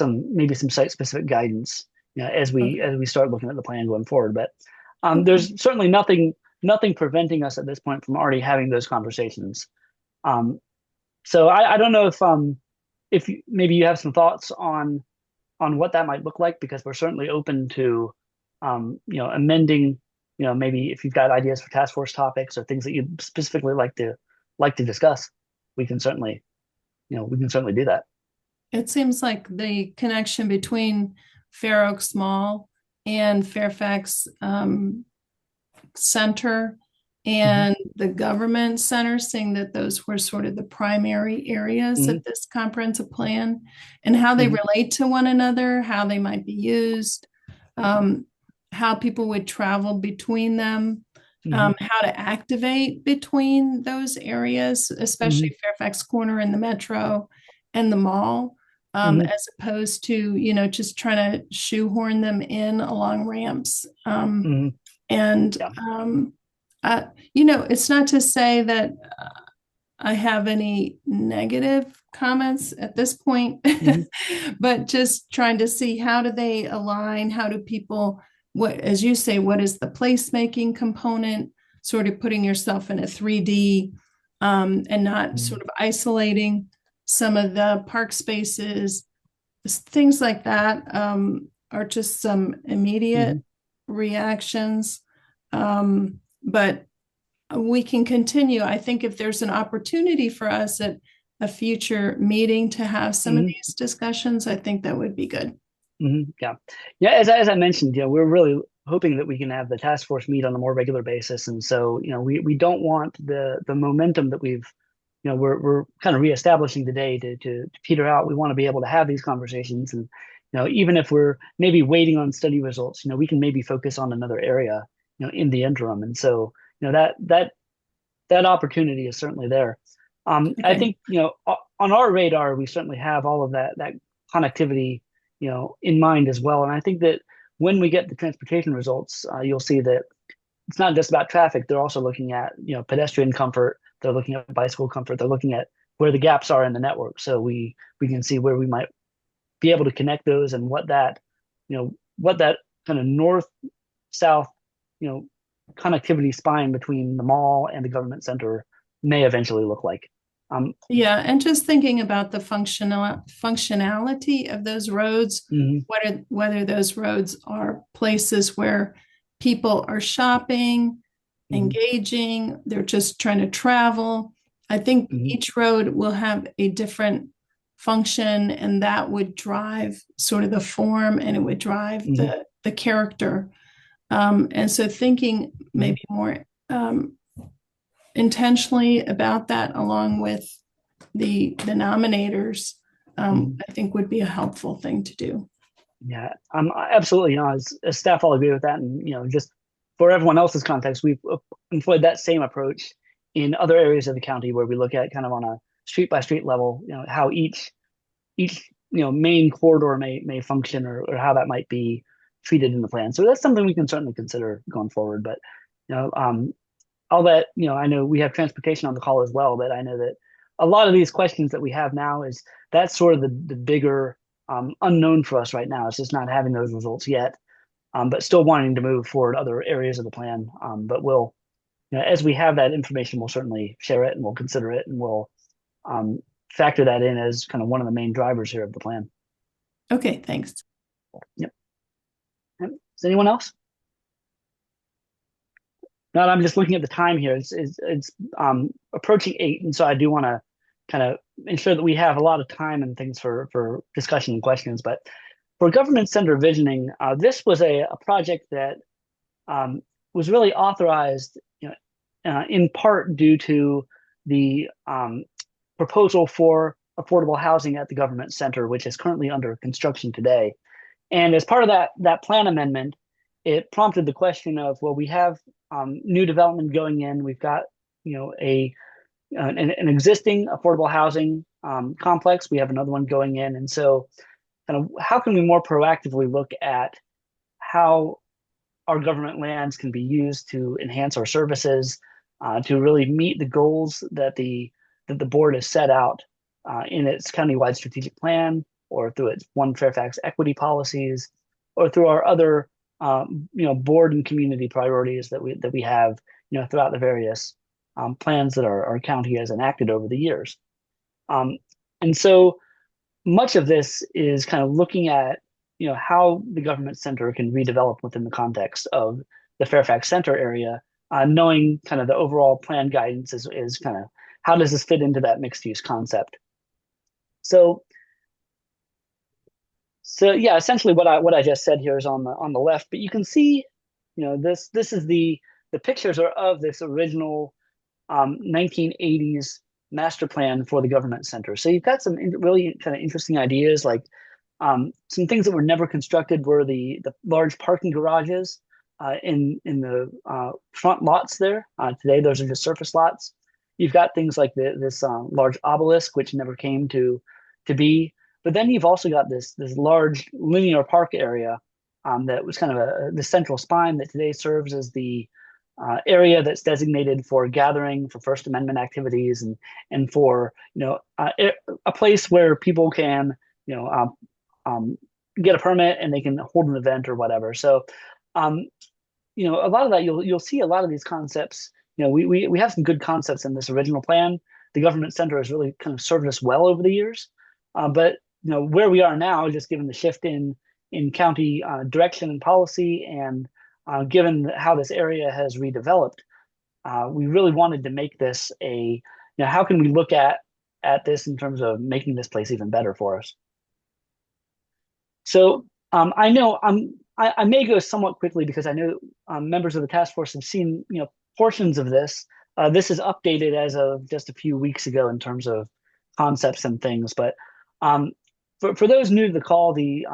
maybe some site specific guidance as we start looking at the plan going forward. But there's certainly nothing preventing us at this point from already having those conversations. So I don't know if maybe you have some thoughts on what that might look like, because we're certainly open to amending, maybe if you've got ideas for task force topics or things that you'd specifically like to discuss, we can certainly do that. It seems like the connection between Fair Oaks Mall and Fairfax Center and the government center, seeing that those were sort of the primary areas of this comprehensive plan, and how they relate to one another, how they might be used, how people would travel between them. Hmm. how to activate between those areas, Hmm. especially Fairfax Corner and the Metro and the mall, Hmm. as opposed to, just trying to shoehorn them in along ramps. Hmm. And, Yeah. it's not to say that I have any negative comments at this point, Hmm. but just trying to see how do they align? How do people, what, as you say, what is the placemaking component? Sort of putting yourself in a 3D, and not Hmm. sort of isolating some of the park spaces, things like that, are just some immediate Hmm. reactions. But we can continue. I think if there's an opportunity for us at a future meeting to have some of Hmm. these discussions, I think that would be good. Hmm. Yeah. Yeah. As I mentioned, we're really hoping that we can have the task force meet on a more regular basis. And so, we don't want the momentum that we're kind of reestablishing today to peter out. We want to be able to have these conversations. And, even if we're maybe waiting on study results, we can maybe focus on another area, in the interim. And so, that opportunity is certainly there. I Okay. think, on our radar, we certainly have all of that connectivity, in mind as well. And I think that when we get the transportation results, you'll see that it's not just about traffic. They're also looking at, pedestrian comfort. They're looking at bicycle comfort. They're looking at where the gaps are in the network. So we can see where we might be able to connect those and what that kind of north south, you know, connectivity spine between the mall and the government center may eventually look like. Um, Yeah, and just thinking about the functionality of those roads, mhm. whether those roads are places where people are shopping, Mhm. engaging, they're just trying to travel. I think Mhm. each road will have a different function, and that would drive sort of the form, and it would drive Mhm. the character. And so thinking Mhm. maybe more intentionally about that, along with the nominators, Mhm. I think would be a helpful thing to do. Yeah, absolutely. As staff, all agree with that. And, just for everyone else's context, we've employed that same approach in other areas of the county where we look at kind of on a street by street level, how each main corridor may function, or how that might be treated in the plan. So that's something we can certainly consider going forward. But, all that, I know we have transportation on the call as well, but I know that a lot of these questions that we have now is that's sort of the bigger unknown for us right now. It's just not having those results yet, but still wanting to move forward other areas of the plan. But we'll, as we have that information, we'll certainly share it and we'll consider it and we'll um, factor that in as kind of one of the main drivers here of the plan. Okay, thanks. Yep. Yep. Is anyone else? No, I'm just looking at the time here. It's approaching 8, and so I do want to kind of ensure that we have a lot of time and things for discussion and questions. But for government center visioning, this was a project that um, was really authorized, in part due to the proposal for affordable housing at the government center, which is currently under construction today. And as part of that plan amendment, it prompted the question of, well, we have new development going in. We've got, a an existing affordable housing complex. We have another one going in, and so kind of how can we more proactively look at how our government lands can be used to enhance our services, to really meet the goals that the board has set out in its countywide strategic plan, or through its One Fairfax equity policies, or through our other board and community priorities that we have throughout the various plans that our county has enacted over the years. Um, and so much of this is kind of looking at how the government center can redevelop within the context of the Fairfax Center area, knowing kind of the overall plan guidance is kind of how does this fit into that mixed use concept. So yeah, essentially what I just said here is on the left, but you can see this is the pictures are of this original 1980s master plan for the government center. So you've got some really kind of interesting ideas, like some things that were never constructed were the large parking garages. in the front lots there. Today, those are just surface lots. You've got things like this large obelisk, which never came to be. But then you've also got this large linear park area that was kind of the central spine that today serves as the area that's designated for gathering for First Amendment activities and for a place where people can you know get a permit and they can hold an event or whatever. So um, a lot of that you'll see a lot of these concepts. We have some good concepts in this original plan. The government center has really kind of served us well over the years, but where we are now, just given the shift in county direction and policy, and given how this area has redeveloped, we really wanted to make this how can we look at this in terms of making this place even better for us. So I know I may go somewhat quickly because I know members of the task force have seen portions of this. This is updated as of just a few weeks ago in terms of concepts and things. But for those new to the call, the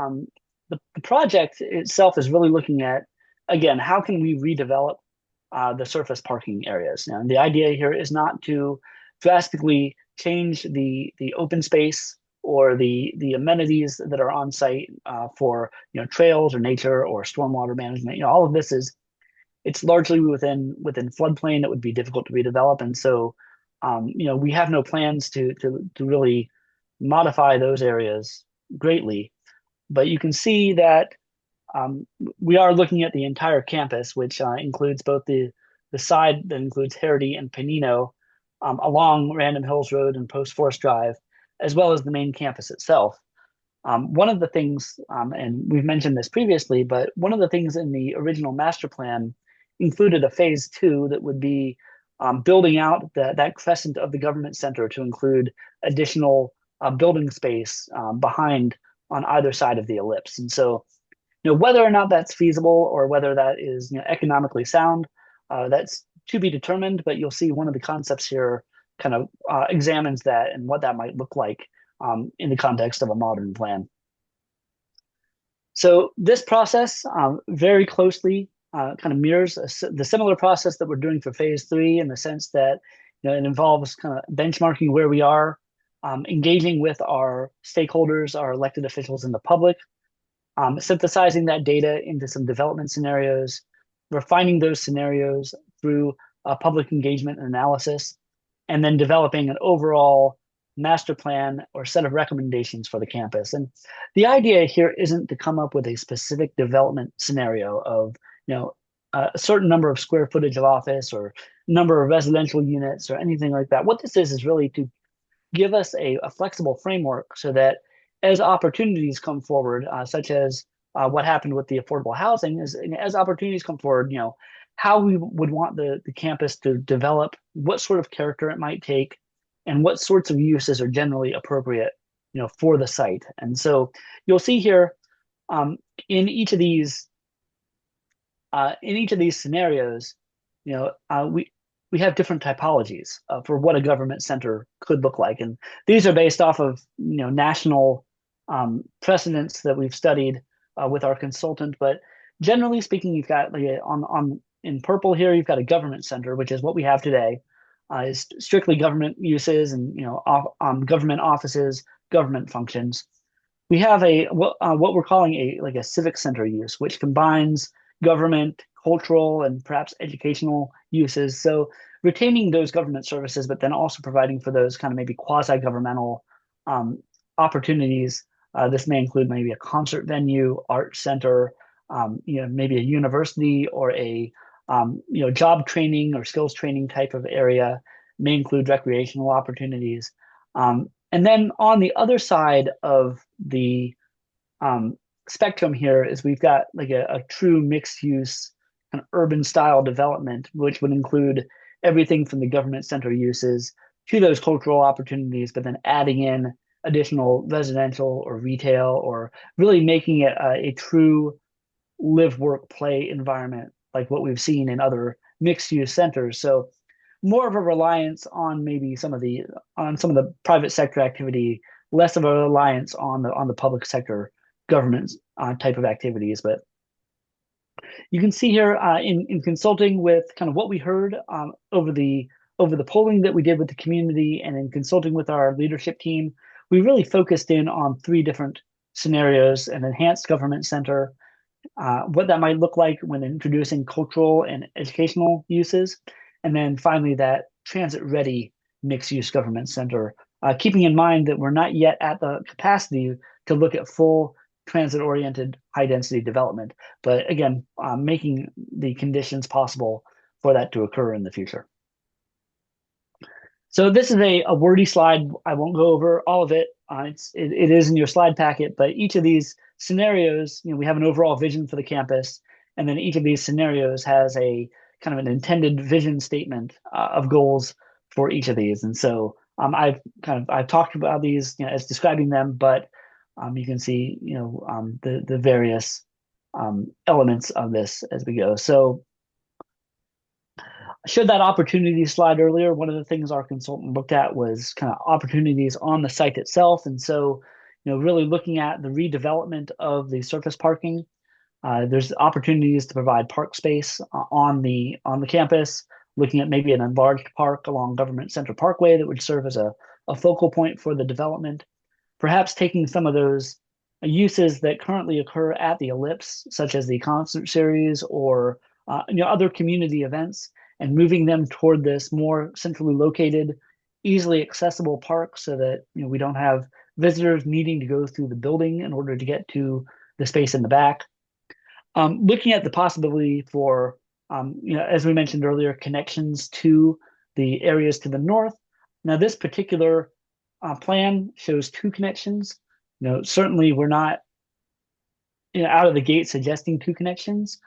project itself is really looking at, again, how can we redevelop the surface parking areas? And the idea here is not to drastically change the open space or the amenities that are on site for trails or nature or stormwater management. All of this it's largely within floodplain that would be difficult to redevelop, and so we have no plans to really modify those areas greatly. But you can see that we are looking at the entire campus, which includes both the side that includes Harity and Panino along Random Hills Road and Post Forest Drive, as well as the main campus itself. One of the things, and we've mentioned this previously, but one of the things in the original master plan included a phase 2 that would be building out that crescent of the government center to include additional building space behind on either side of the ellipse. And so, whether or not that's feasible or whether that is economically sound, that's to be determined. But you'll see one of the concepts here kind of examines that and what that might look like in the context of a modern plan. So this process very closely kind of mirrors the similar process that we're doing for phase 3 in the sense that it involves kind of benchmarking where we are, engaging with our stakeholders, our elected officials, and the public, synthesizing that data into some development scenarios, refining those scenarios through public engagement and analysis, and then developing an overall master plan or set of recommendations for the campus. And the idea here isn't to come up with a specific development scenario of a certain number of square footage of office or number of residential units or anything like that. What this is really to give us a flexible framework so that as opportunities come forward, such as what happened with the affordable housing, as opportunities come forward, how we would want the campus to develop, what sort of character it might take, and what sorts of uses are generally appropriate, for the site. And so you'll see here in each of these scenarios, we have different typologies for what a government center could look like, and these are based off of national precedents that we've studied with our consultant. But generally speaking, you've got in purple here, you've got a government center, which is what we have today. Is strictly government uses and government offices, government functions. We have what we're calling a civic center use, which combines government, cultural, and perhaps educational uses. So retaining those government services, but then also providing for those kind of maybe quasi-governmental opportunities. This may include maybe a concert venue, art center, maybe a university or a job training or skills training type of area. May include recreational opportunities. And then on the other side of the spectrum here is we've got like a true mixed use kind of urban style development, which would include everything from the government center uses to those cultural opportunities, but then adding in additional residential or retail, or really making it a true live, work, play environment like what we've seen in other mixed use centers. So more of a reliance on maybe some of the private sector activity, less of a reliance on the public sector government type of activities. But You can see here in consulting with kind of what we heard over the polling that we did with the community and in consulting with our leadership team, we really focused in on three different scenarios: an enhanced government center, what that might look like when introducing cultural and educational uses, and then finally that transit-ready mixed-use government center, keeping in mind that we're not yet at the capacity to look at full transit-oriented high-density development, but again, making the conditions possible for that to occur in the future. So this is a wordy slide. I won't go over all of it. It is in your slide packet, but each of these scenarios, we have an overall vision for the campus, and then each of these scenarios has a kind of an intended vision statement of goals for each of these. And so I've talked about these, as describing them, but you can see, the various elements of this as we go. So I showed that opportunity slide earlier. One of the things our consultant looked at was kind of opportunities on the site itself. And so, really looking at the redevelopment of the surface parking. There's opportunities to provide park space on the campus, looking at maybe an enlarged park along Government Center Parkway that would serve as a focal point for the development. Perhaps taking some of those uses that currently occur at the Ellipse, such as the concert series or other community events, and moving them toward this more centrally located, easily accessible park so that we don't have visitors needing to go through the building in order to get to the space in the back. Looking at the possibility for, as we mentioned earlier, connections to the areas to the north. Now, this particular plan shows two connections. Certainly we're not out of the gate suggesting two connections.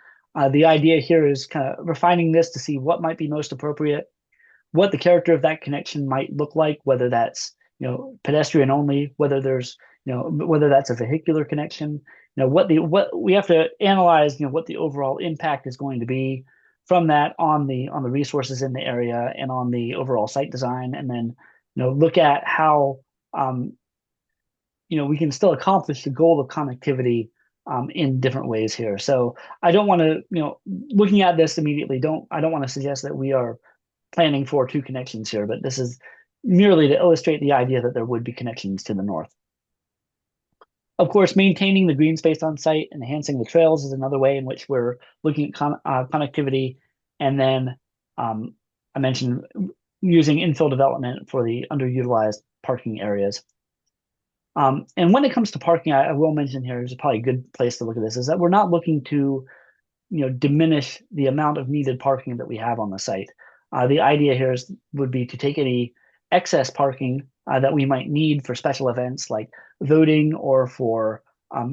The idea here is kind of refining this to see what might be most appropriate, what the character of that connection might look like, whether that's pedestrian only, whether there's whether that's a vehicular connection. What we have to analyze, what the overall impact is going to be from that on the resources in the area and on the overall site design, and then look at how we can still accomplish the goal of connectivity in different ways here. So I don't want to, looking at this immediately, I don't want to suggest that we are planning for two connections here, but this is merely to illustrate the idea that there would be connections to the north. Of course, maintaining the green space on site, enhancing the trails is another way in which we're looking at connectivity. And then I mentioned using infill development for the underutilized parking areas. And when it comes to parking, I will mention here is probably a good place to look at this, is that we're not looking to diminish the amount of needed parking that we have on the site. The idea here would be to take any excess parking that we might need for special events like voting or for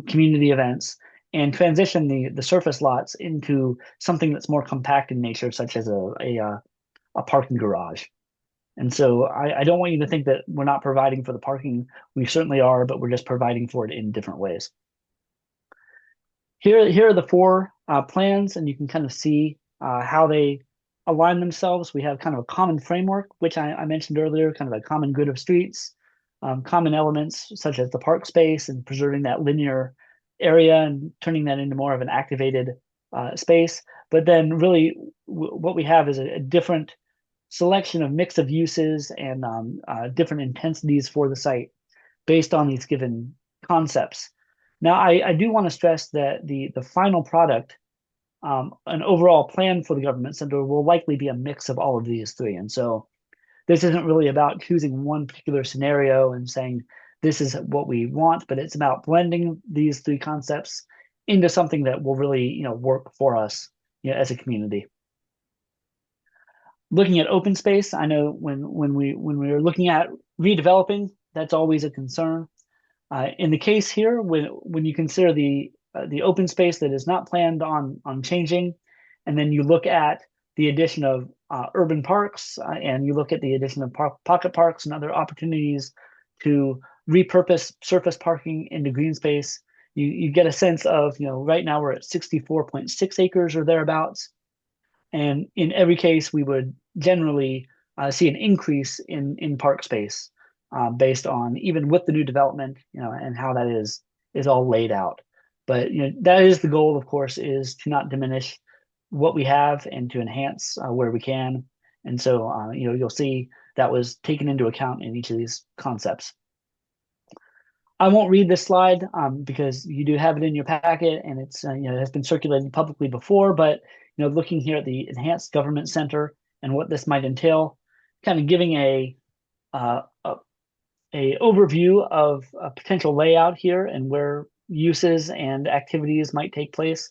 community events, and transition the surface lots into something that's more compact in nature, such as a parking garage. And so I don't want you to think that we're not providing for the parking. We certainly are, but we're just providing for it in different ways. Here are the four plans, and you can kind of see how they align themselves. We have kind of a common framework, which I mentioned earlier, kind of a common good of streets, common elements such as the park space and preserving that linear area and turning that into more of an activated space. But then really what we have is a different selection of mix of uses and different intensities for the site based on these given concepts. Now, I do want to stress that the final product, an overall plan for the government center, will likely be a mix of all of these three. And so this isn't really about choosing one particular scenario and saying this is what we want, but it's about blending these three concepts into something that will really work for us as a community. Looking at open space, I know when we were looking at redeveloping, that's always a concern. In the case here, when you consider the open space that is not planned on changing, and then you look at the addition of urban parks, and you look at the addition of pocket parks and other opportunities to repurpose surface parking into green space, you get a sense of right now we're at 64.6 acres or thereabouts. And in every case, we would generally see an increase in park space based on even with the new development, and how that is all laid out. But that is the goal, of course, is to not diminish what we have and to enhance where we can. And so you'll see that was taken into account in each of these concepts. I won't read this slide because you do have it in your packet, and it's it has been circulated publicly before. But looking here at the Enhanced Government Center and what this might entail, kind of giving uh, a, a overview of a potential layout here and where uses and activities might take place.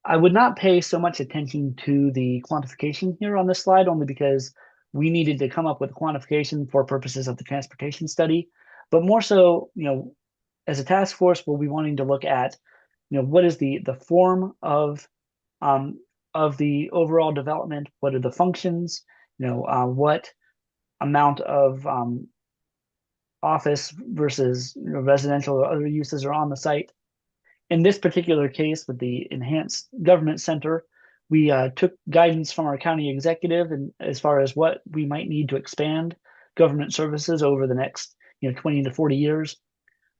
I would not pay so much attention to the quantification here on this slide, only because we needed to come up with a quantification for purposes of the transportation study, but more so, as a task force, we'll be wanting to look at, what is the form of the overall development, what are the functions, what amount of office versus residential or other uses are on the site. In this particular case, with the Enhanced Government Center, we took guidance from our county executive and as far as what we might need to expand government services over the next 20 to 40 years,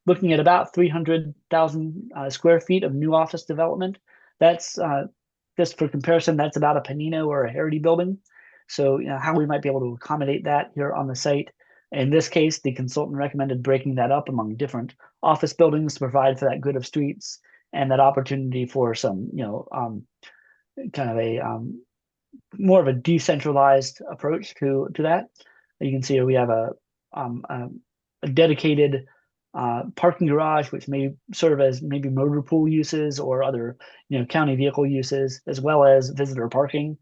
looking at about 300,000 square feet of new office development. That's just for comparison, that's about a Panino or a Heritage building. So how we might be able to accommodate that here on the site. In this case, the consultant recommended breaking that up among different office buildings to provide for that good of streets and that opportunity for some, kind of a more of a decentralized approach to that. You can see here we have a dedicated parking garage, which may serve as maybe motor pool uses or other, county vehicle uses, as well as visitor parking.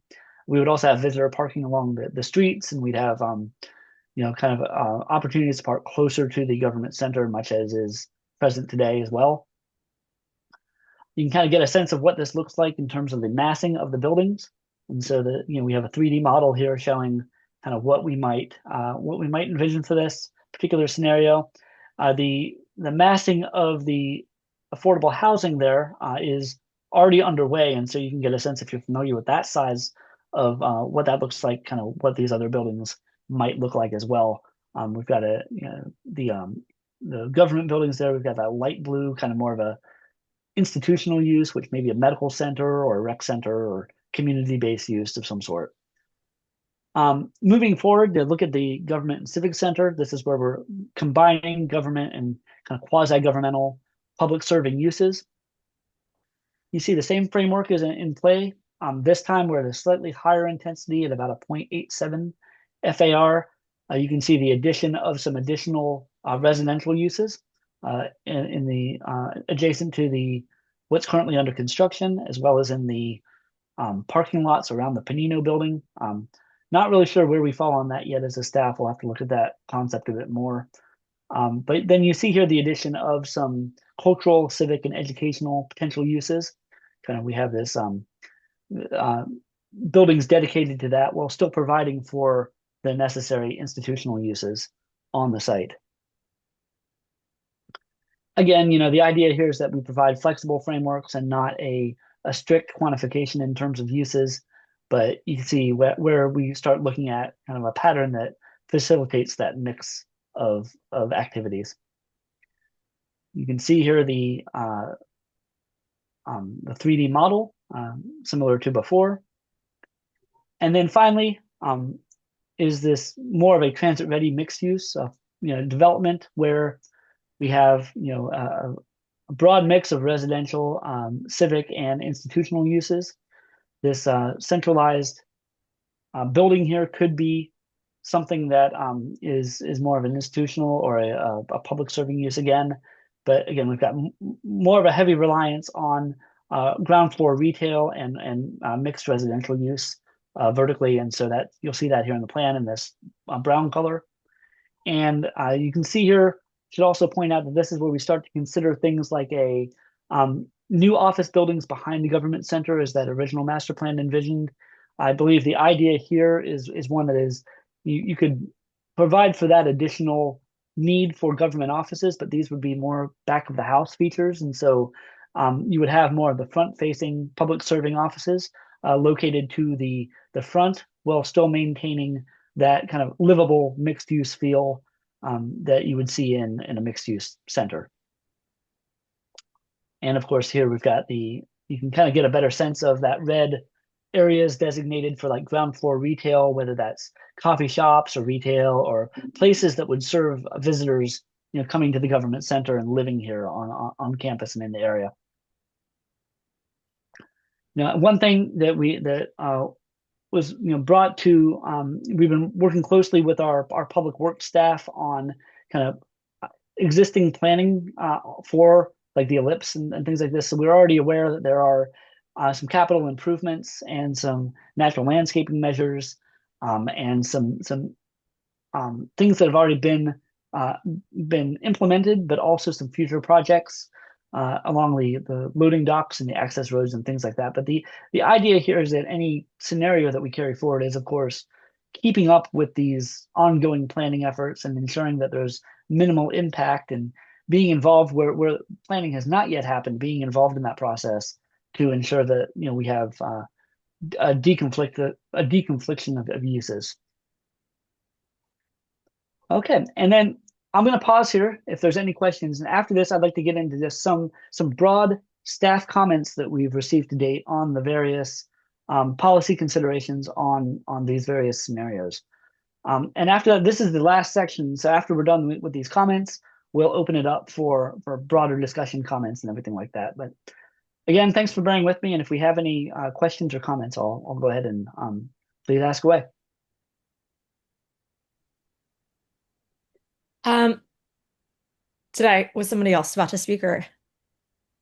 We would also have visitor parking along the streets, and we'd have, kind of opportunities to park closer to the government center, much as is present today as well. You can kind of get a sense of what this looks like in terms of the massing of the buildings. And so we have a 3D model here showing kind of what we might envision for this particular scenario. The massing of the affordable housing there is already underway, and so you can get a sense, if you're familiar with that size, of what that looks like, kind of what these other buildings might look like as well. We've got the government buildings there. We've got that light blue, kind of more of a institutional use, which may be a medical center or a rec center or community-based use of some sort. Moving forward to look at the government and civic center, this is where we're combining government and kind of quasi-governmental public serving uses. You see the same framework is in play. This time we're at a slightly higher intensity at about a 0.87 FAR. You can see the addition of some additional residential uses in the adjacent to the what's currently under construction, as well as in the parking lots around the Panino building. Not really sure where we fall on that yet as a staff. We'll have to look at that concept a bit more. But then you see here the addition of some cultural, civic, and educational potential uses. Kind of we have this buildings dedicated to that while still providing for the necessary institutional uses on the site. Again, the idea here is that we provide flexible frameworks and not a strict quantification in terms of uses, but you can see where we start looking at kind of a pattern that facilitates that mix of activities. You can see here the 3D model, similar to before. And then finally, is this more of a transit-ready mixed use of development where we have a broad mix of residential, civic, and institutional uses. This centralized building here could be something that is more of an institutional or a public serving use again. But again, we've got more of a heavy reliance on ground floor retail and mixed residential use vertically. And so that you'll see that here in the plan in this brown color. And you can see here, should also point out that this is where we start to consider things like a new office buildings behind the government center as that original master plan envisioned. I believe the idea here is one that is you could provide for that additional need for government offices, but these would be more back of the house features. And so you would have more of the front facing public serving offices located to the front while still maintaining that kind of livable mixed use feel that you would see in a mixed use center. And of course, here we've got you can kind of get a better sense of that red areas designated for like ground floor retail, whether that's coffee shops or retail or places that would serve visitors, coming to the government center and living here on campus and in the area. Now, one thing that was brought to we've been working closely with our public works staff on kind of existing planning for like the ellipse and things like this. So we're already aware that there are some capital improvements and some natural landscaping measures and some things that have already been implemented, but also some future projects along the loading docks and the access roads and things like that. But the idea here is that any scenario that we carry forward is, of course, keeping up with these ongoing planning efforts and ensuring that there's minimal impact and being involved where planning has not yet happened, being involved in that process to ensure that we have a deconfliction of uses. Okay, and then I'm going to pause here if there's any questions. And after this, I'd like to get into just some broad staff comments that we've received to date on the various policy considerations on these various scenarios. And after that, this is the last section. So after we're done with these comments, we'll open it up for broader discussion, comments, and everything like that. But again, thanks for bearing with me. And if we have any questions or comments, I'll go ahead and please ask away. Was somebody else about to speak or?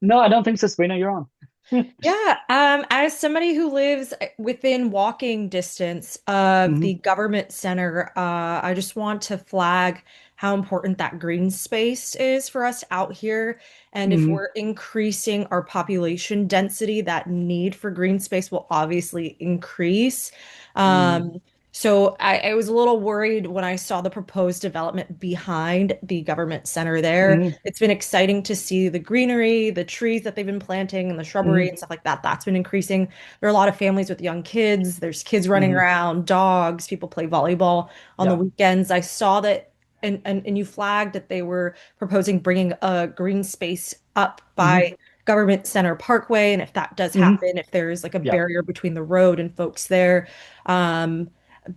No, I don't think so, Sabrina, you're on. Yeah, as somebody who lives within walking distance of the government center, I just want to flag how important that green space is for us out here. And if we're increasing our population density, that need for green space will obviously increase. So I was a little worried when I saw the proposed development behind the government center there. It's been exciting to see the greenery, the trees that they've been planting, and the shrubbery and stuff like that. That's been increasing. There are a lot of families with young kids. There's kids running around, dogs, people play volleyball on the weekends. I saw that, and you flagged that they were proposing bringing a green space up by Government Center Parkway. And if that does happen, if there's like a barrier between the road and folks there,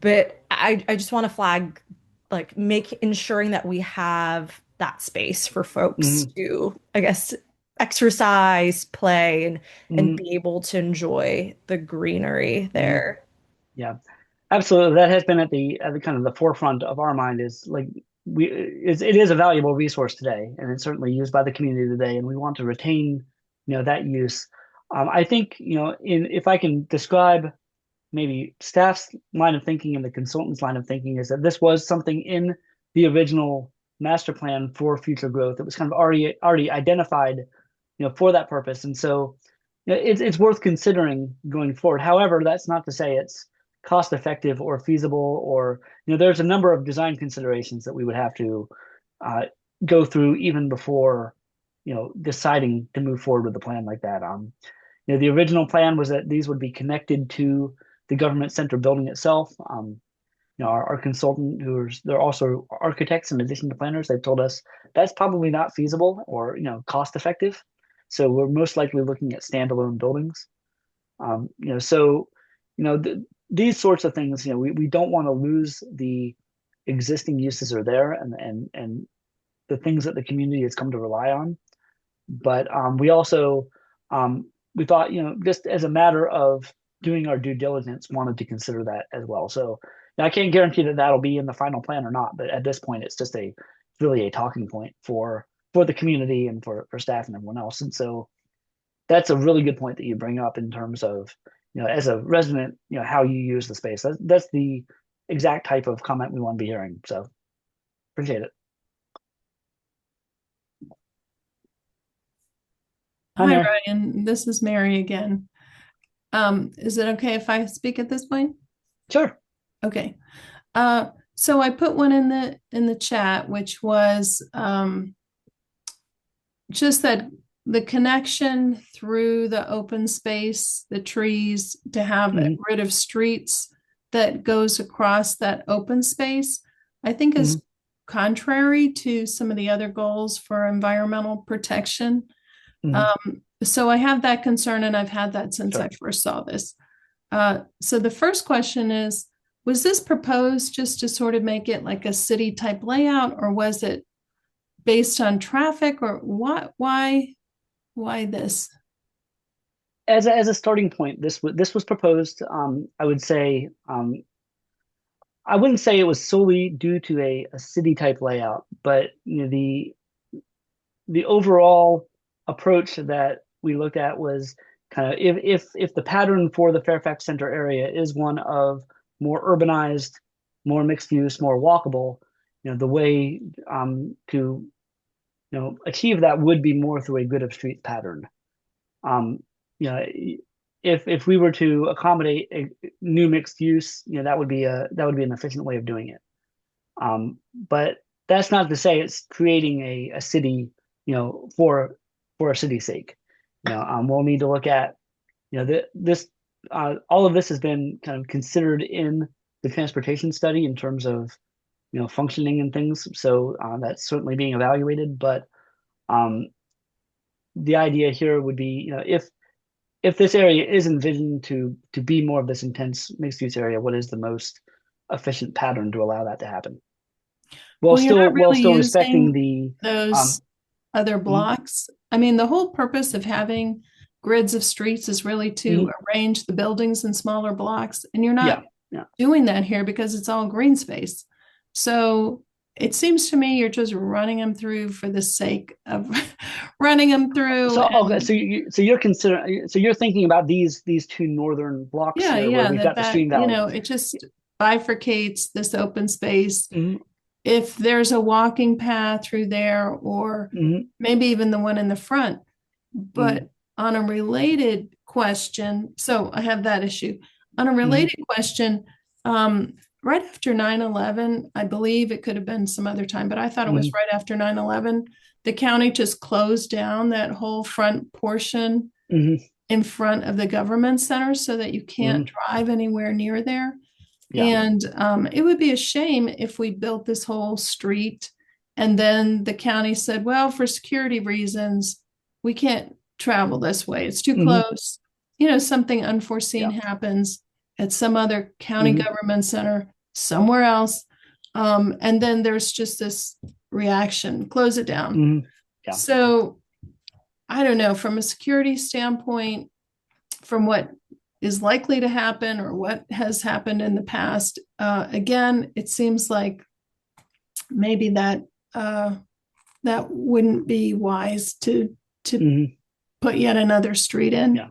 but I just want to flag, like, ensuring that we have that space for folks to, I guess, exercise, play, and be able to enjoy the greenery there. Yeah, absolutely. That has been at the kind of the forefront of our mind. Is like it is a valuable resource today, and it's certainly used by the community today, and we want to retain that use. I think if I can describe maybe staff's line of thinking and the consultant's line of thinking, is that this was something in the original master plan for future growth. It was kind of already identified, for that purpose. And so it's worth considering going forward. However, that's not to say it's cost effective or feasible, or, there's a number of design considerations that we would have to go through even before, deciding to move forward with a plan like that. The original plan was that these would be connected to the government center building itself. Our consultant, they're also architects in addition to planners, they've told us that's probably not feasible or cost effective. So we're most likely looking at standalone buildings. These sorts of things, we don't want to lose the existing uses are there and the things that the community has come to rely on. But we also we thought, just as a matter of doing our due diligence, wanted to consider that as well. So I can't guarantee that that'll be in the final plan or not, but at this point, it's just really a talking point for the community and for staff and everyone else. And so that's a really good point that you bring up in terms of, as a resident, how you use the space. That's the exact type of comment we want to be hearing. So appreciate it. Hi, Ryan. This is Mary again. Is it okay if I speak at this point? Sure. Okay. So I put one in the chat, which was just that the connection through the open space, the trees, to have rid of streets that goes across that open space, I think is contrary to some of the other goals for environmental protection. Mhm. So I have that concern, and I've had that since I Sure. first saw this. So the first question is, was this proposed just to sort of make it like a city type layout, or was it based on traffic, or what? Why this? As a starting point, this was proposed. I would say I wouldn't say it was solely due to a city type layout, but the overall approach that we looked at was kind of if the pattern for the Fairfax Center area is one of more urbanized, more mixed use, more walkable, the way to achieve that would be more through a good of streets pattern. Um, you know, if we were to accommodate a new mixed use, that would be an efficient way of doing it. But that's not to say it's creating a city, for a city's sake. We'll need to look at, this all of this has been kind of considered in the transportation study in terms of, functioning and things. So that's certainly being evaluated. But um, the idea here would be, if this area is envisioned to be more of this intense mixed use area, what is the most efficient pattern to allow that to happen? While Well, you're still not while really still respecting using the those um other mhm, blocks. I mean, the whole purpose of having grids of streets is really to mhm, arrange the buildings in smaller blocks, and you're yeah, not yeah. doing that here because it's all green space. So it seems to me you're just running them through for the sake of running them through. So okay, And so you're thinking about these two northern blocks yeah, here where yeah, we've got the Stream Valley. it just bifurcates this open space. Hmm. If there's a walking path through there, or Hmm. maybe even the one in the front. Hmm. But on a related question, so I have that issue. On a Hmm. related question, right after 9/11, I believe it could have been some other time, but I thought it was Hmm. right after 9/11, the county just closed down that whole front portion Hmm. in front of the government center so that you can't Hmm. drive anywhere near there. Yeah. And it would be a shame if we built this whole street and then the county said, well, for security reasons, we can't travel this way. It's too Hmm. close. Something unforeseen Yeah. happens at some other county Hmm. government center somewhere else. And then there's just this reaction, close it down. Hmm. Yeah. So I don't know, from a security standpoint, from what is likely to happen or what has happened in the past. Again, it seems like maybe that wouldn't be wise to Hmm. put yet another street in. Yeah.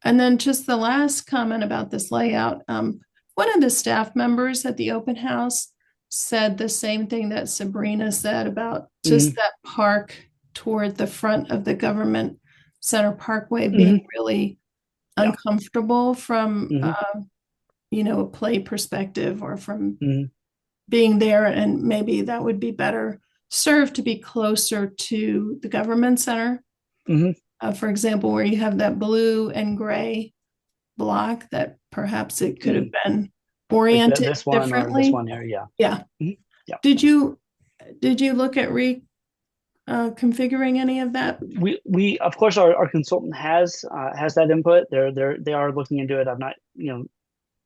And then just the last comment about this layout. One of the staff members at the open house said the same thing that Sabrina said about just Hmm. that park toward the front of the government center parkway being Hmm. really Yeah. uncomfortable from Hmm. a play perspective, or from Hmm. being there, and maybe that would be better served to be closer to the government center. Hmm. For example, where you have that blue and gray block, that perhaps it could have Hmm. been Like oriented this one or this differently. one here. Yeah. Yeah. Hmm. Yeah. Did you look at configuring any of that? We of course our consultant has that input. They are looking into it. I've not,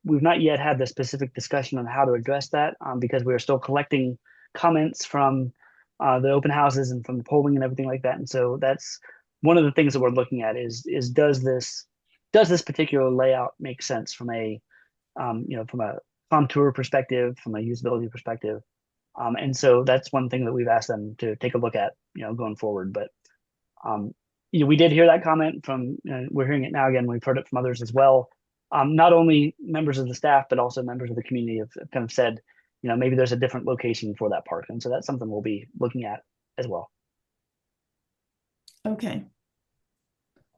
we've not yet had the specific discussion on how to address that, because we are still collecting comments from the open houses and from the polling and everything like that. And so that's one of the things that we're looking at is does this particular layout make sense from a contour perspective, from a usability perspective. And so that's one thing that we've asked them to take a look at, going forward. But um, we did hear that comment from, we're hearing it now again. We've heard it from others as well. Not only members of the staff, but also members of the community have kind of said, maybe there's a different location for that park. And so that's something we'll be looking at as well. Okay,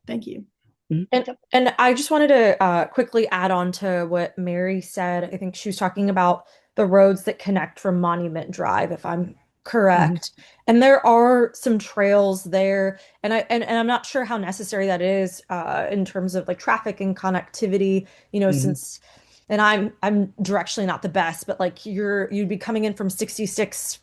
thank you. Mhm. And I just wanted to quickly add on to what Mary said. I think she was talking about the roads that connect from Monument Drive, if I'm Mhm. correct. And there are some trails there, and I'm not sure how necessary that is in terms of like traffic and connectivity, Mhm. since and I'm directionally not the best, but like you'd be coming in from 66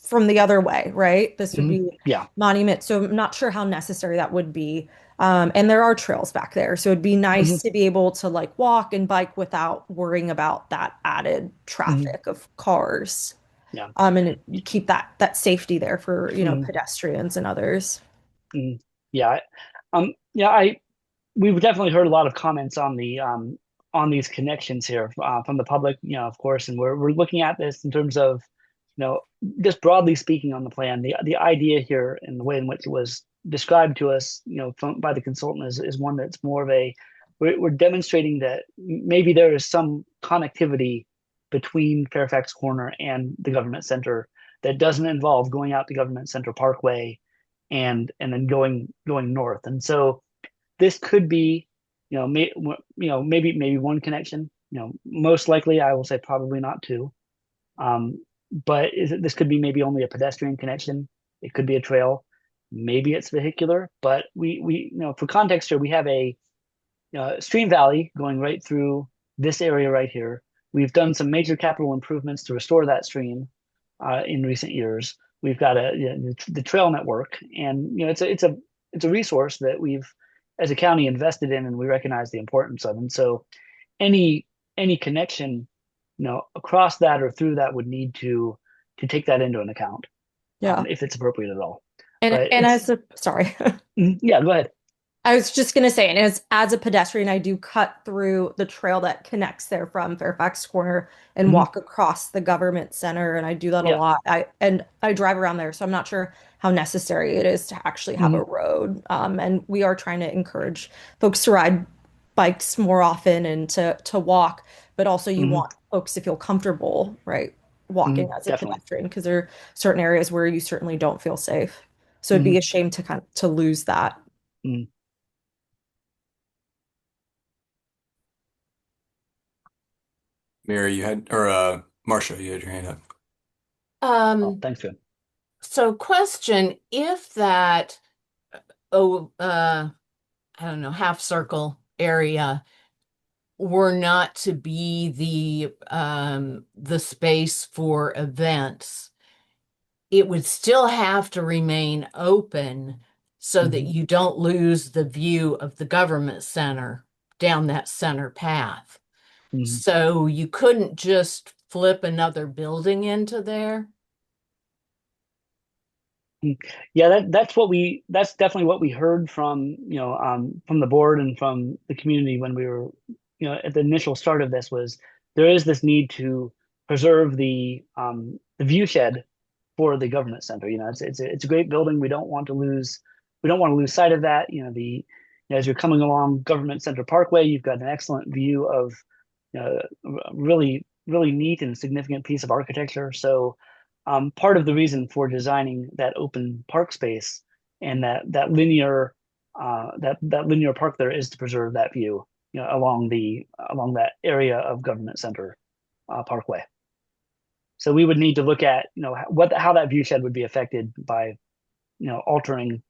from the other way, right? This would be Yeah. Monument. So I'm not sure how necessary that would be. And there are trails back there. So it'd be nice to be able to like walk and bike without worrying about that added traffic of cars. Yeah. And you keep that safety there for, pedestrians and others. Yeah. Yeah, we've definitely heard a lot of comments on these connections here from the public, of course, and we're looking at this in terms of, just broadly speaking on the plan. The idea here and the way in which it was described to us, by the consultant is one that's more of we're demonstrating that maybe there is some connectivity between Fairfax Corner and the government center that doesn't involve going out to Government Center Parkway and then going north. And so this could be, maybe one connection. Most likely, I will say probably not two. But this could be maybe only a pedestrian connection. It could be a trail. Maybe it's vehicular. But for context here, we have a stream valley going right through this area right here. We've done some major capital improvements to restore that stream in recent years. We've got the trail network, and it's a resource that we've as a county invested in, and we recognize the importance of. And so, any connection, across that or through that would need to take that into an account, Yeah. if it's appropriate at all. And sorry. Yeah, go ahead. I was just gonna say, and as a pedestrian, I do cut through the trail that connects there from Fairfax Corner and walk across the government center, and I do that a lot. I drive around there, so I'm not sure how necessary it is to actually have a road. And we are trying to encourage folks to ride bikes more often and to walk, but also you want folks to feel comfortable, right, walking as a pedestrian, because there are certain areas where you certainly don't feel safe. So it'd be a shame to lose that. Mary, Marcia, you had your hand up. Thanks, Jim. So question, if that, I don't know, half circle area were not to be the space for events, it would still have to remain open so that you don't lose the view of the government center down that center path. So you couldn't just flip another building into there? Yeah, that's definitely what we heard from the board and from the community when we were at the initial start of this. Was there is this need to preserve the view shed for the government center. It's a great building. We don't want to lose sight of that. As you're coming along Government Center Parkway, you've got an excellent view of really neat and significant piece of architecture. So part of the reason for designing that open park space and that linear park there is to preserve that view, along that area of Government Center Parkway. So we would need to look at how that view shed would be affected by altering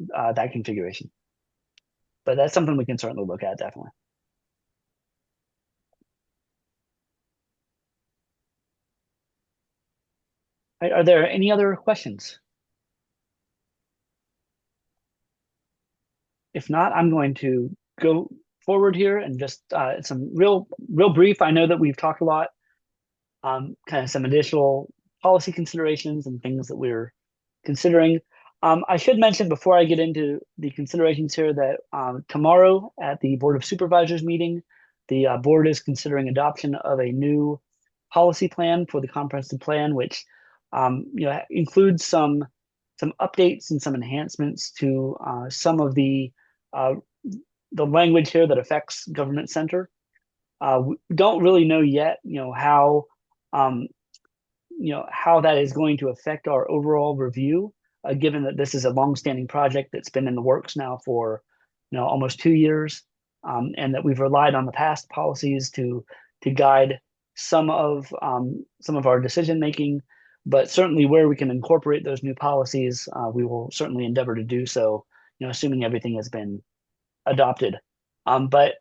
that configuration. But that's something we can certainly look at, definitely. Are there any other questions? If not, I'm going to go forward here and just some real brief. I know that we've talked a lot, kind of some additional policy considerations and things that we're considering. I should mention before I get into the considerations here that tomorrow at the Board of Supervisors meeting, the board is considering adoption of a new policy plan for the comprehensive plan, which includes some updates and some enhancements to some of the language here that affects government center. We don't really know yet, how that is going to affect our overall review, given that this is a longstanding project that's been in the works now for almost 2 years, and that we've relied on the past policies to guide some of our decision making. But certainly where we can incorporate those new policies, we will certainly endeavor to do so, assuming everything has been adopted. But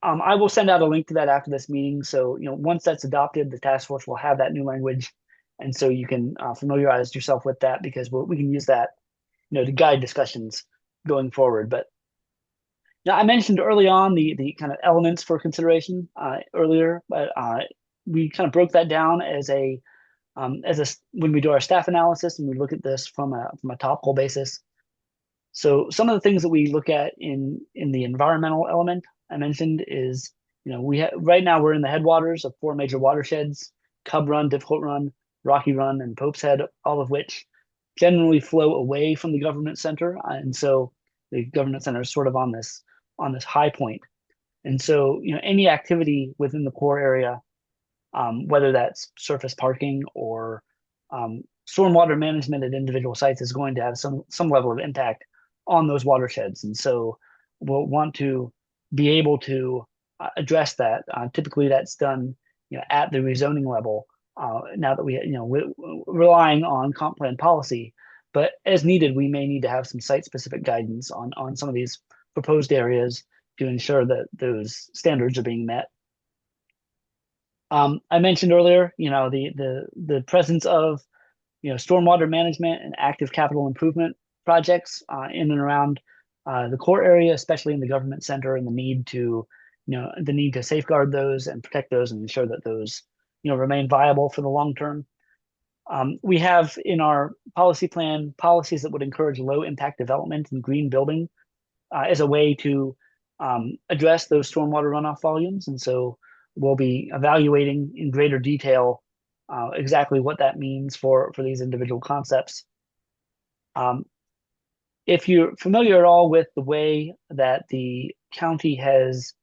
I will send out a link to that after this meeting. So, once that's adopted, the task force will have that new language And so you can familiarize yourself with that, because we can use that, to guide discussions going forward. But now, I mentioned early on the kind of elements for consideration earlier, but we kind of broke that down as a when we do our staff analysis and we look at this from a topical basis. So some of the things that we look at in the environmental element I mentioned is, right now we're in the headwaters of 4 major watersheds: Cub Run, Difficult Run, Rocky Run, and Pope's Head, all of which generally flow away from the government center. And so the government center is sort of on this high point. And so, any activity within the core area, whether that's surface parking or stormwater management at individual sites, is going to have some level of impact on those watersheds. And so we'll want to be able to address that. Typically that's done, at the rezoning level, now that we're relying on comp plan policy. But as needed, we may need to have some site-specific guidance on some of these proposed areas to ensure that those standards are being met. I mentioned earlier, the presence of, stormwater management and active capital improvement projects in and around the core area, especially in the government center, and the need to safeguard those and protect those and ensure that those, remain viable for the long term. We have in our policy plan policies that would encourage low impact development and green building as a way to address those stormwater runoff volumes. And so we'll be evaluating in greater detail exactly what that means for these individual concepts. If you're familiar at all with the way that the county has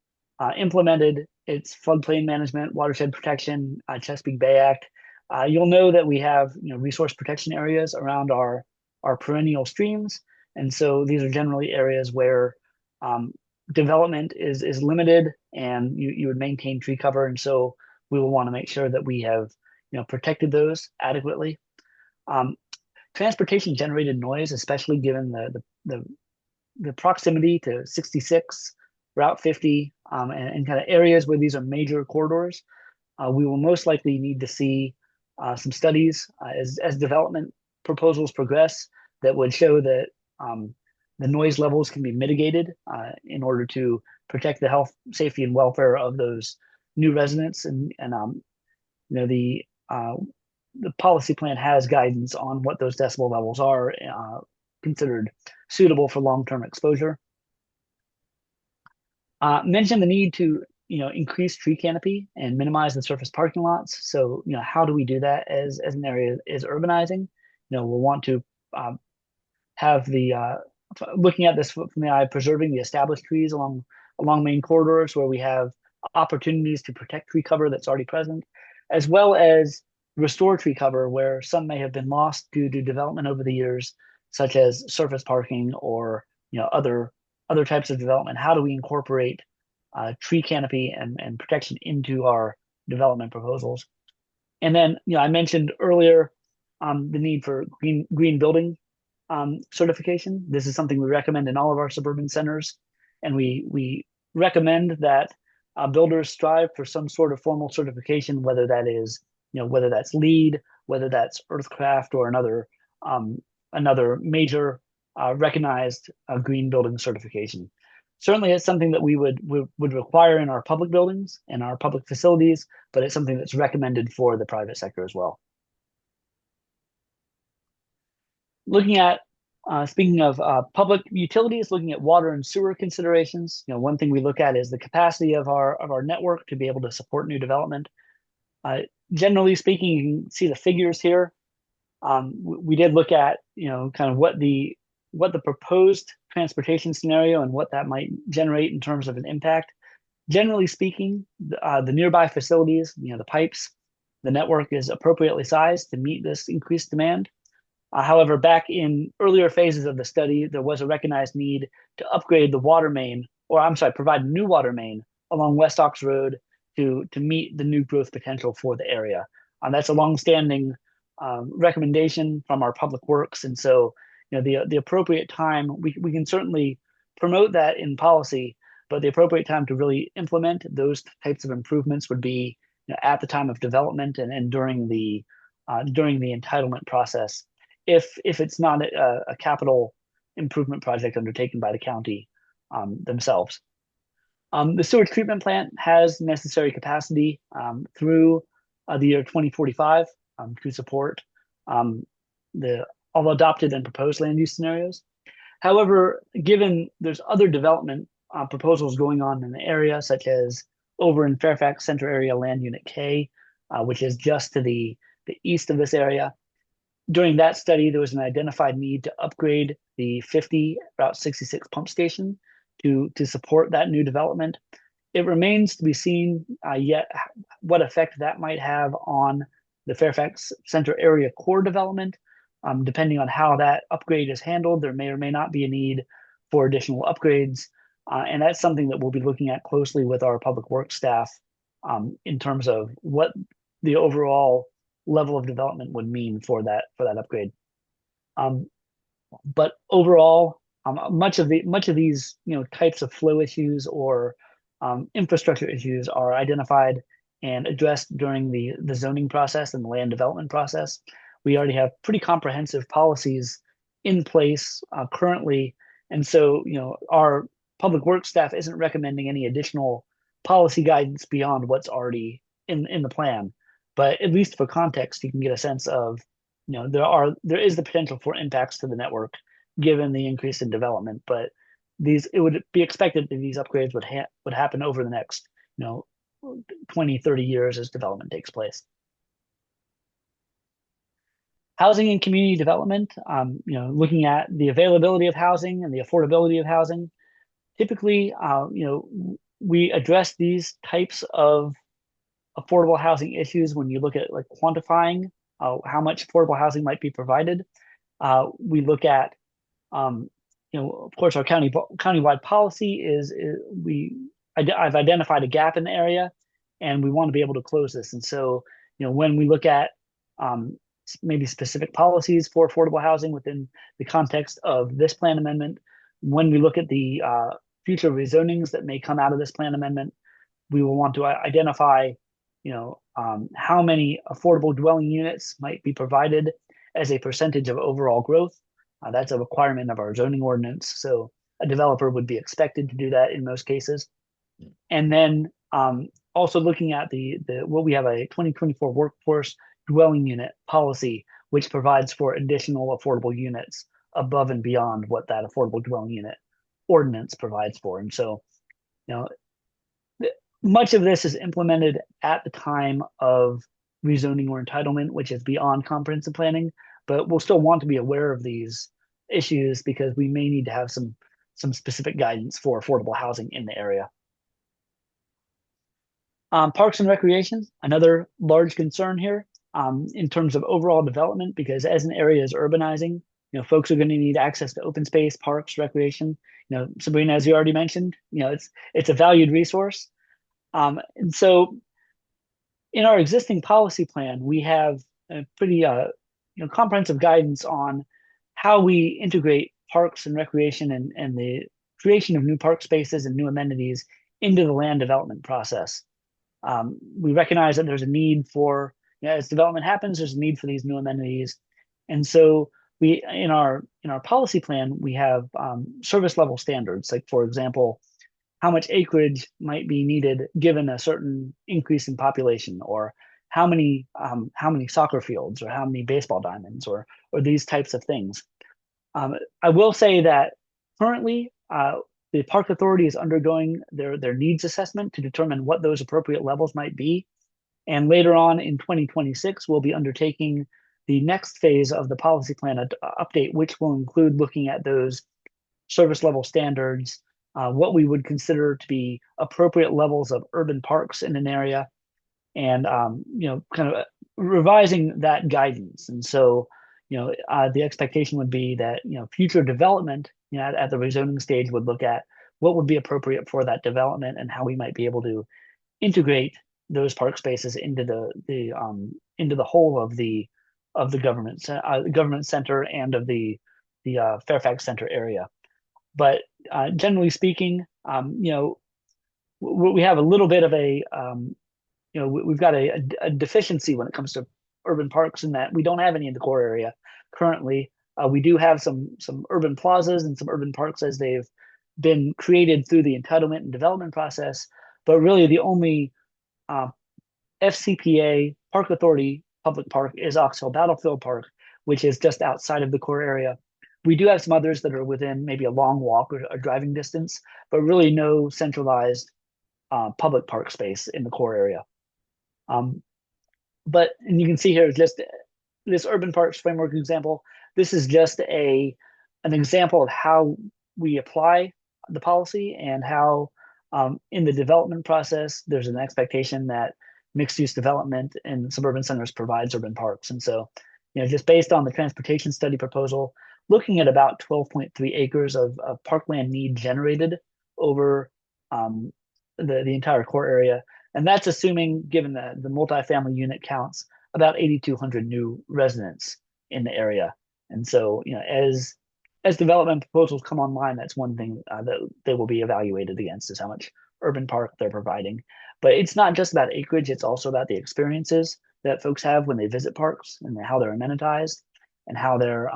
implemented its floodplain management, watershed protection, Chesapeake Bay Act, you'll know that we have resource protection areas around our perennial streams. And so these are generally areas where development is limited, and you would maintain tree cover. And so we will want to make sure that we have protected those adequately. Transportation generated noise, especially given the proximity to 66, Route 50, and kind of areas where these are major corridors, we will most likely need to see some studies as development proposals progress that would show that the noise levels can be mitigated in order to protect the health, safety, and welfare of those new residents. And the policy plan has guidance on what those decibel levels are considered suitable for long-term exposure. Mention the need to increase tree canopy and minimize the surface parking lots. So how do we do that as an area is urbanizing? We'll want to have the looking at this from the eye of preserving the established trees along main corridors where we have opportunities to protect tree cover that's already present, as well as restore tree cover where some may have been lost due to development over the years, such as surface parking or other types of development. How do we incorporate tree canopy and protection into our development proposals? And then I mentioned earlier the need for green building certification. This is something we recommend in all of our suburban centers, and we recommend that builders strive for some sort of formal certification, whether that is whether that's LEED, whether that's Earthcraft, or another major recognized green building certification. Certainly, it's something that we would require in our public buildings and our public facilities, but it's something that's recommended for the private sector as well. Looking at, speaking of public utilities, looking at water and sewer considerations, one thing we look at is the capacity of our network to be able to support new development. Generally speaking, you can see the figures here. We did look at, kind of what the proposed transportation scenario and what that might generate in terms of an impact. Generally speaking, the nearby facilities, the pipes, the network is appropriately sized to meet this increased demand. However, back in earlier phases of the study, there was a recognized need to upgrade the water main, provide a new water main along West Ox Road to meet the new growth potential for the area. That's a longstanding recommendation from our public works. And so, the appropriate time, we can certainly promote that in policy, but the appropriate time to really implement those types of improvements would be at the time of development and during the during the entitlement process if it's not a capital improvement project undertaken by the county themselves. The sewage treatment plant has necessary capacity through the year 2045 to support the all adopted and proposed land use scenarios. However, given there's other development proposals going on in the area, such as over in Fairfax Center area Land Unit K, which is just to the east of this area. During that study, there was an identified need to upgrade the 50 Route 66 pump station to support that new development. It remains to be seen yet what effect that might have on the Fairfax Center area core development. Depending on how that upgrade is handled, there may or may not be a need for additional upgrades. And that's something that we'll be looking at closely with our public works staff in terms of what the overall level of development would mean for that upgrade. But overall, much of these types of flow issues or infrastructure issues are identified and addressed during the zoning process and the land development process. We already have pretty comprehensive policies in place currently, and so our public works staff isn't recommending any additional policy guidance beyond what's already in the plan. But at least for context, you can get a sense of there is the potential for impacts to the network given the increase in development, but it would be expected that these upgrades would happen over the next 20, 30 years as development takes place. Housing and community development, looking at the availability of housing and the affordability of housing. Typically, we address these types of affordable housing issues when you look at like quantifying how much affordable housing might be provided. We look at, of course, our countywide policy I've identified a gap in the area, and we want to be able to close this. And so, when we look at maybe specific policies for affordable housing within the context of this plan amendment, when we look at the future rezonings that may come out of this plan amendment, we will want to identify, how many affordable dwelling units might be provided as a percentage of overall growth. That's a requirement of our zoning ordinance. So a developer would be expected to do that in most cases. And then also looking at what we have a 2024 workforce dwelling unit policy, which provides for additional affordable units above and beyond what that affordable dwelling unit ordinance provides for. And so, much of this is implemented at the time of rezoning or entitlement, which is beyond comprehensive planning, but we'll still want to be aware of these issues because we may need to have some specific guidance for affordable housing in the area. Parks and recreation, another large concern here in terms of overall development, because as an area is urbanizing, folks are going to need access to open space, parks, recreation. Sabrina, as you already mentioned, it's a valued resource. And so in our existing policy plan, we have a pretty comprehensive guidance on how we integrate parks and recreation and the creation of new park spaces and new amenities into the land development process. We recognize that there's a need for, as development happens, there's a need for these new amenities. And so we, in our policy plan, we have service level standards, like, for example, how much acreage might be needed given a certain increase in population, or how many soccer fields, or how many baseball diamonds, or these types of things. I will say that currently the Park Authority is undergoing their needs assessment to determine what those appropriate levels might be. And later on in 2026, we'll be undertaking the next phase of the policy plan update, which will include looking at those service level standards, what we would consider to be appropriate levels of urban parks in an area, and kind of revising that guidance. And so, the expectation would be that future development at the rezoning stage would look at what would be appropriate for that development and how we might be able to integrate those park spaces into the whole of the government center and of the Fairfax Center area. But generally speaking, we have a little bit of we've got a deficiency when it comes to urban parks in that we don't have any in the core area currently. We do have some urban plazas and some urban parks as they've been created through the entitlement and development process, but really the only FCPA Park Authority public park is Ox Hill Battlefield Park, which is just outside of the core area. We do have some others that are within maybe a long walk or a driving distance, but really no centralized public park space in the core area. And you can see here just this urban parks framework example. This is just an example of how we apply the policy and how in the development process, there's an expectation that mixed use development in suburban centers provides urban parks. And so, just based on the transportation study proposal, looking at about 12.3 acres of parkland need generated over the entire core area. And that's assuming, given the multifamily unit counts, about 8,200 new residents in the area. And so, as development proposals come online, that's one thing that they will be evaluated against, is how much urban park they're providing. But it's not just about acreage, it's also about the experiences that folks have when they visit parks and how they're amenitized and how they're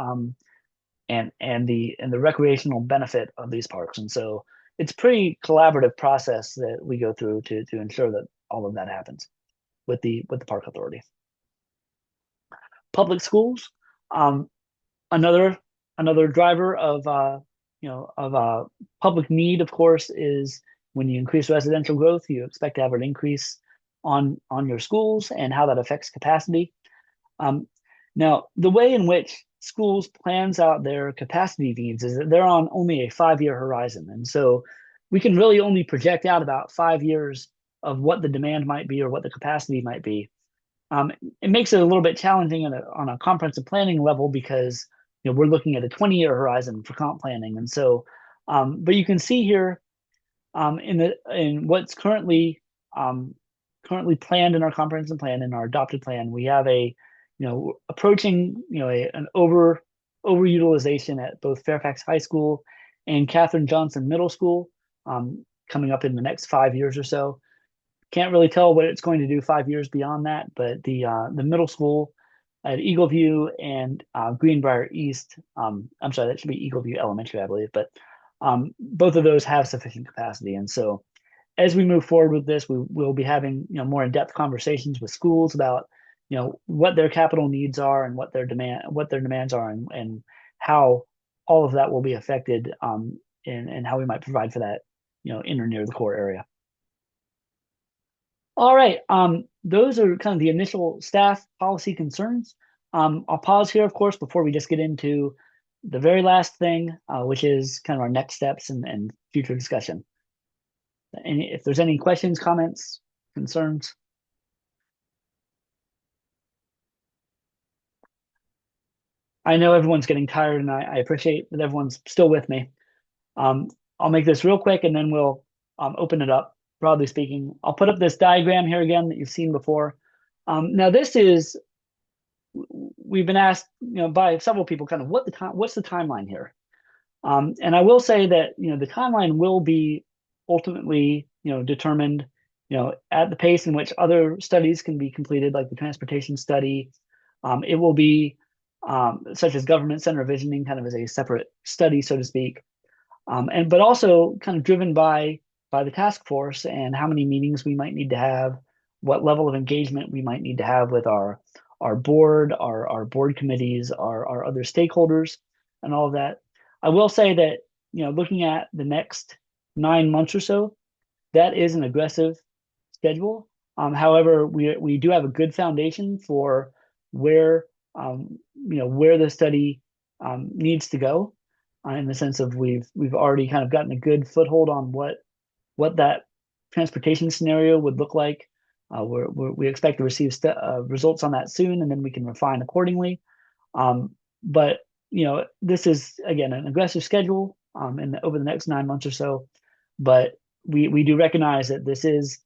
and the recreational benefit of these parks. And so it's a pretty collaborative process that we go through to ensure that all of that happens with the park authority. Public schools, another driver of public need, of course, is when you increase residential growth, you expect to have an increase on your schools and how that affects capacity. Now, the way in which schools plans out their capacity needs is that they're on only a 5-year horizon. And so we can really only project out about 5 years of what the demand might be or what the capacity might be. It makes it a little bit challenging on a comprehensive planning level because we're looking at a 20-year horizon for comp planning. And so, but you can see here in what's currently planned in our comprehensive plan, in our adopted plan, we have approaching an overutilization at both Fairfax High School and Katherine Johnson Middle School coming up in the next 5 years or so. Can't really tell what it's going to do 5 years beyond that, but the middle school at Eagleview and Greenbrier East, I'm sorry, that should be Eagleview Elementary, I believe, but both of those have sufficient capacity. And so as we move forward with this, we'll be having more in-depth conversations with schools about what their capital needs are and what their demands are, and how all of that will be affected, and how we might provide for that in or near the core area. All right, those are kind of the initial staff policy concerns. I'll pause here, of course, before we just get into the very last thing, which is kind of our next steps and future discussion. And if there's any questions, comments, concerns. I know everyone's getting tired, and I appreciate that everyone's still with me. I'll make this real quick, and then we'll open it up. Broadly speaking, I'll put up this diagram here again that you've seen before. Now, we've been asked, by several people, kind of what's the timeline here? And I will say that the timeline will be ultimately determined at the pace in which other studies can be completed, like the transportation study. It will be such as government center visioning, kind of as a separate study, so to speak, but also kind of driven by the task force and how many meetings we might need to have, what level of engagement we might need to have with our board, our board committees, our other stakeholders, and all of that. I will say that looking at the next 9 months or so, that is an aggressive schedule. However, we do have a good foundation for where the study needs to go, in the sense of we've already kind of gotten a good foothold on what that transportation scenario would look like. We expect to receive results on that soon, and then we can refine accordingly. But this is again an aggressive schedule over the next 9 months or so. But we do recognize that this is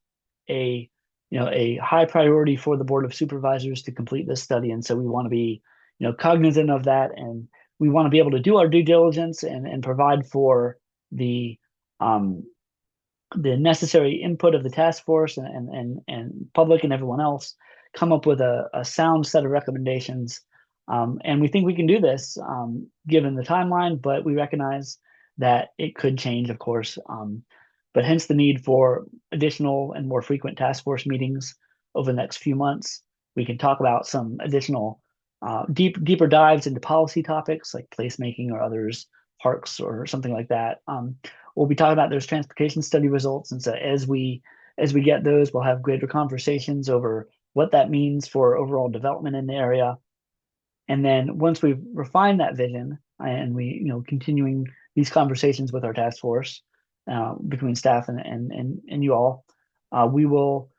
a high priority for the Board of Supervisors to complete this study, and so we want to be cognizant of that, and we want to be able to do our due diligence and provide for the necessary input of the task force and public and everyone else come up with a sound set of recommendations. And we think we can do this given the timeline, but we recognize that it could change, of course. But hence the need for additional and more frequent task force meetings over the next few months. We can talk about some additional deeper dives into policy topics like placemaking or others, parks or something like that. We'll be talking about those transportation study results, and so as we get those, we'll have greater conversations over what that means for overall development in the area. And then once we've refined that vision and we, continuing these conversations with our task force between staff and you all, we will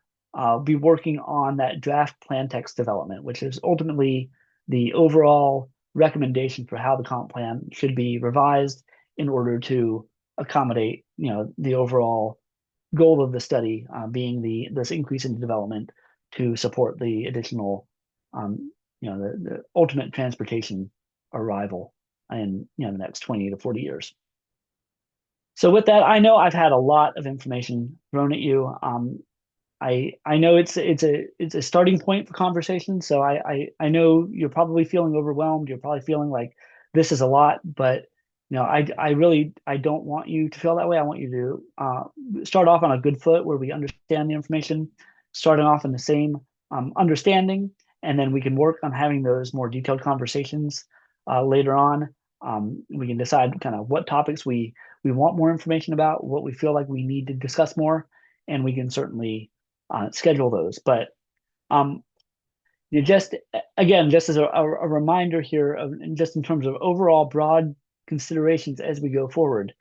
be working on that draft plan text development, which is ultimately the overall recommendation for how the comp plan should be revised in order to accommodate, the overall goal of the study being this increase in development to support the additional, the ultimate transportation arrival in the next 20 to 40 years. So with that, I know I've had a lot of information thrown at you. I know it's a starting point for conversation. So I know you're probably feeling overwhelmed. You're probably feeling like this is a lot, but I don't want you to feel that way. I want you to start off on a good foot where we understand the information, starting off in the same understanding, and then we can work on having those more detailed conversations later on. We can decide kind of what topics we want more information about, what we feel like we need to discuss more, and we can certainly schedule those. But just as a reminder here, just in terms of overall broad considerations as we go forward,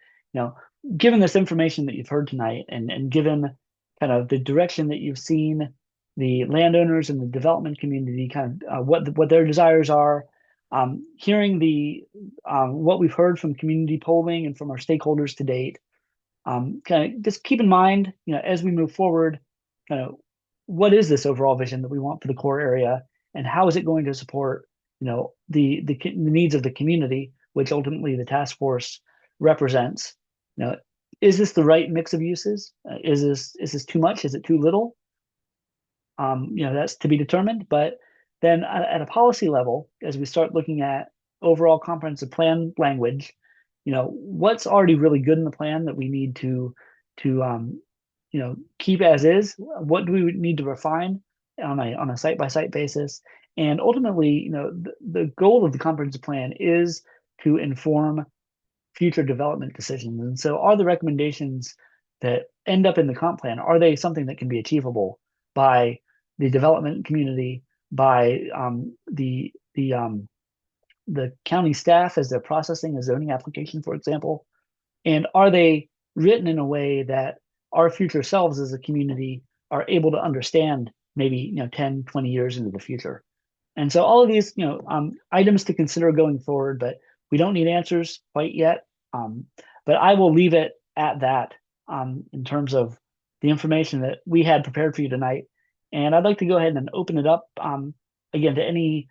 given this information that you've heard tonight, and given kind of the direction that you've seen the landowners and the development community kind of what their desires are, hearing the what we've heard from community polling and from our stakeholders to date, kind of just keep in mind, as we move forward, kind of what is this overall vision that we want for the core area, and how is it going to support, the needs of the community, which ultimately the task force represents. Is this the right mix of uses? Is this too much? Is it too little? That's to be determined. But then at a policy level, as we start looking at overall comprehensive plan language, what's already really good in the plan that we need to keep as is? What do we need to refine on a site by site basis? And ultimately, the goal of the comprehensive plan is to inform future development decisions. And so, are the recommendations that end up in the comp plan, are they something that can be achievable by the development community, by the county staff as they're processing a zoning application, for example? And are they written in a way that our future selves as a community are able to understand maybe 10, 20 years into the future? And so all of these items to consider going forward, but we don't need answers quite yet. But I will leave it at that in terms of the information that we had prepared for you tonight. And I'd like to go ahead and open it up again to any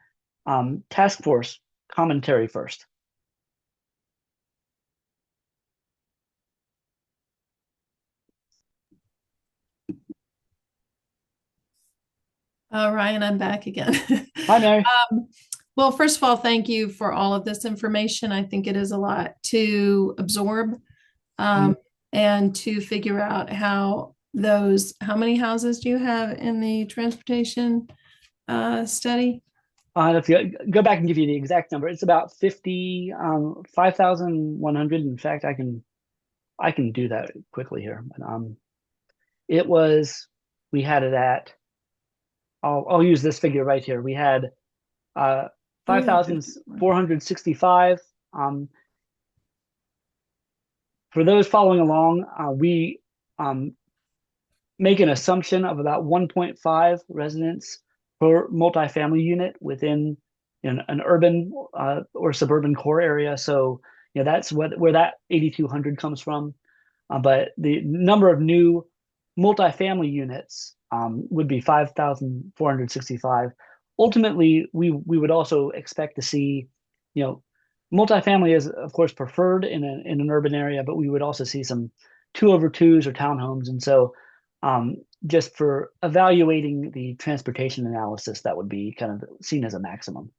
task force commentary first. Ryan, I'm back again. Hi, Mary. Well, first of all, thank you for all of this information. I think it is a lot to absorb and to figure out how many houses do you have in the transportation study? If you go back and give you the exact number, it's about 5,100. In fact, I can do that quickly here. But we had it at, I'll use this figure right here. We had 5,465. For those following along, we make an assumption of about 1.5 residents per multifamily unit within an urban or suburban core area. So that's where that 8,200 comes from. But the number of new multifamily units would be 5,465. Ultimately, we would also expect to see, multifamily is of course preferred in an urban area, but we would also see some 2/2s or townhomes. And so just for evaluating the transportation analysis, that would be kind of seen as a maximum.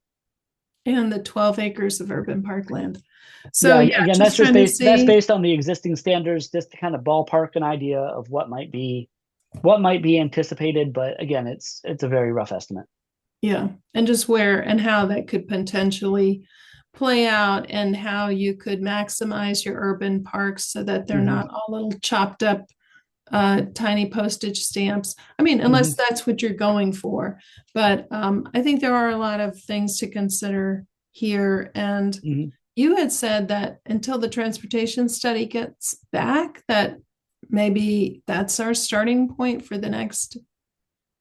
And the 12 acres of urban parkland. So yeah, again, just trying to see. That's based on the existing standards, just to kind of ballpark an idea of what might be anticipated. But again, it's a very rough estimate. Yeah, and just where and how that could potentially play out and how you could maximize your urban parks so that they're not all little chopped up tiny postage stamps. I mean, unless that's what you're going for. But I think there are a lot of things to consider here. And you had said that until the transportation study gets back, that maybe that's our starting point for the next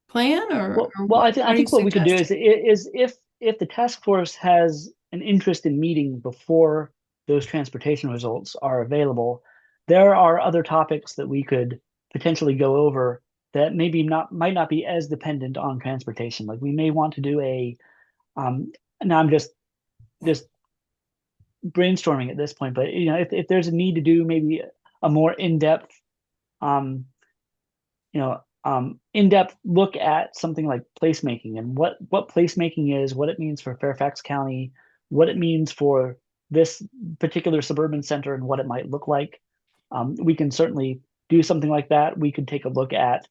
plan, or well, I think what we could do is if the task force has an interest in meeting before those transportation results are available, there are other topics that we could potentially go over that might not be as dependent on transportation. Like we may want to do now I'm just brainstorming at this point, but if there's a need to do maybe a more in-depth in-depth look at something like placemaking and what placemaking is, what it means for Fairfax County, what it means for this particular suburban center, and what it might look like. We can certainly do something like that. We could take a look at,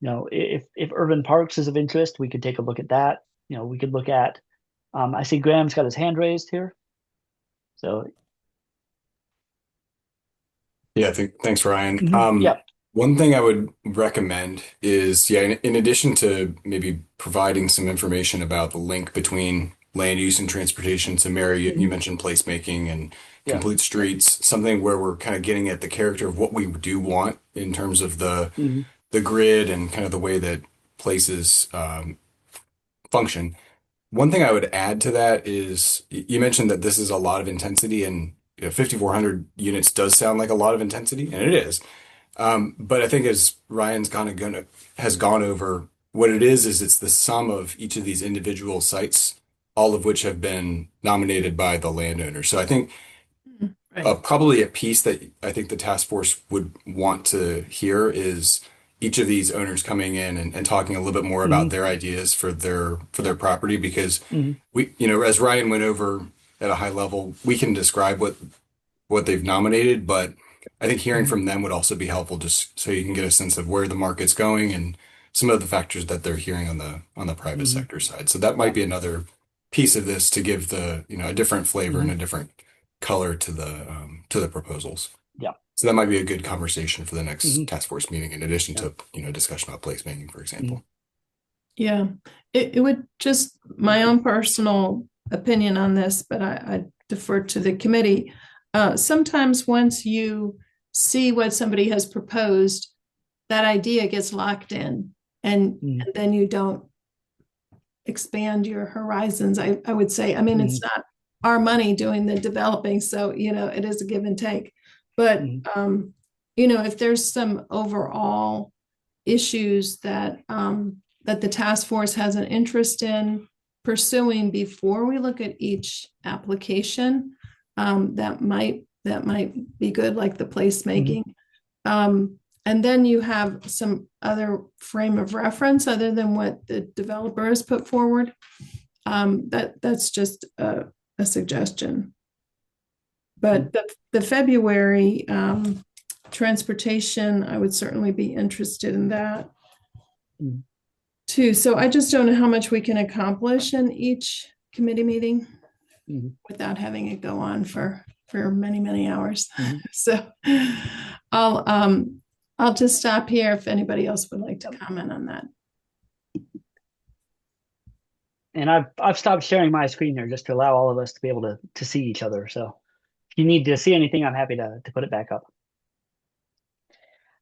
if urban parks is of interest, we could take a look at that. We could look at. I see Graham's got his hand raised here. So. Yeah, thanks, Ryan. Yeah. One thing I would recommend is, in addition to maybe providing some information about the link between land use and transportation. So Mary, you mentioned placemaking and complete streets, something where we're kind of getting at the character of what we do want in terms of the grid and kind of the way that places function. One thing I would add to that is you mentioned that this is a lot of intensity, and 5,400 units does sound like a lot of intensity, and it is. But I think as Ryan's has gone over, what it is it's the sum of each of these individual sites, all of which have been nominated by the landowner. So I think probably a piece that I think the task force would want to hear is each of these owners coming in and talking a little bit more about their ideas for their property, because we, as Ryan went over at a high level, we can describe what they've nominated, but I think hearing from them would also be helpful, just so you can get a sense of where the market's going and some of the factors that they're hearing on the private sector side. So that might be another piece of this to give a different flavor and a different color to the proposals. Yeah. So that might be a good conversation for the next task force meeting, in addition to discussion about placemaking, for example. Yeah, it would just my own personal opinion on this, but I defer to the committee. Sometimes once you see what somebody has proposed, that idea gets locked in, and then you don't expand your horizons. I would say, I mean, it's not our money doing the developing, so it is a give and take. But if there's some overall issues that that the task force has an interest in pursuing before we look at each application, that might be good, like the placemaking. And then you have some other frame of reference other than what the developer has put forward. That's just a suggestion. But the February transportation, I would certainly be interested in that too. So I just don't know how much we can accomplish in each committee meeting without having it go on for many, many hours. So I'll just stop here if anybody else would like to comment on that. And I've stopped sharing my screen here just to allow all of us to be able to see each other. So if you need to see anything, I'm happy to put it back up.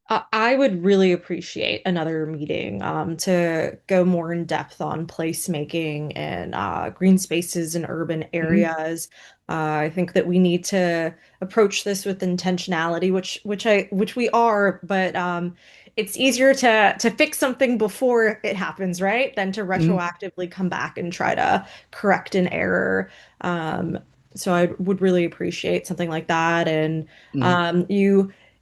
I would really appreciate another meeting to go more in depth on placemaking and green spaces in urban areas. I think that we need to approach this with intentionality, which we are, but it's easier to fix something before it happens, right? Than to retroactively come back and try to correct an error. So I would really appreciate something like that. And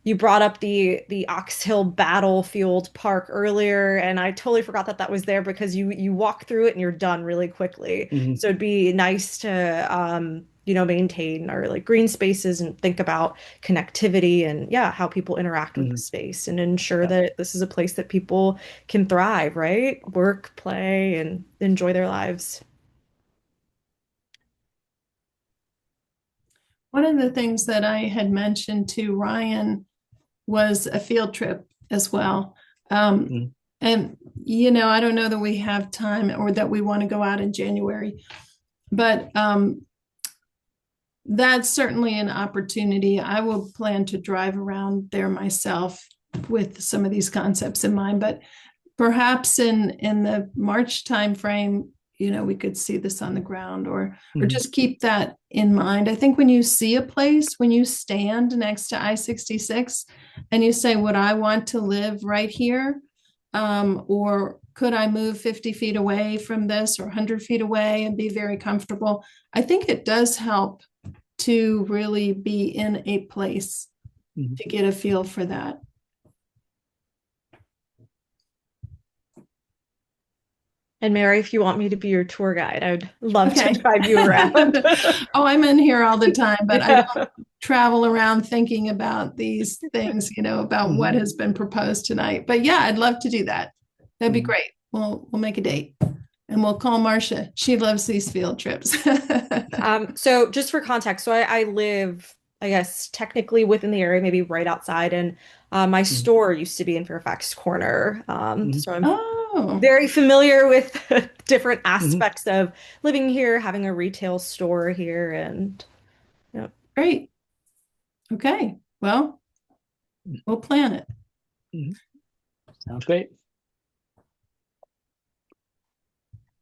you brought up the Ox Hill Battlefield Park earlier, and I totally forgot that that was there because you walk through it and you're done really quickly. Mhm. So it'd be nice to maintain our like green spaces and think about connectivity and yeah, how people interact with the space and ensure that this is a place that people can thrive, right? Work, play, and enjoy their lives. One of the things that I had mentioned to Ryan was a field trip as well. And, I don't know that we have time or that we want to go out in January, but that's certainly an opportunity. I will plan to drive around there myself with some of these concepts in mind, but perhaps in the March timeframe, we could see this on the ground or just keep that in mind. I think when you see a place, when you stand next to I-66 and you say, would I want to live right here? Or could I move 50 feet away from this or 100 feet away and be very comfortable? I think it does help to really be in a place to get a feel for that. And Mary, if you want me to be your tour guide, I'd love to drive you around. Oh, I'm in here all the time, but I don't travel around thinking about these things, about what has been proposed tonight. But yeah, I'd love to do that. That'd be great. We'll make a date and we'll call Marcia. She loves these field trips. So just for context, so I live, I guess, technically within the area, maybe right outside, and my store used to be in Fairfax Corner. So I'm very familiar with different aspects of living here, having a retail store here, and Great. Okay. Well, we'll plan it. Sounds great.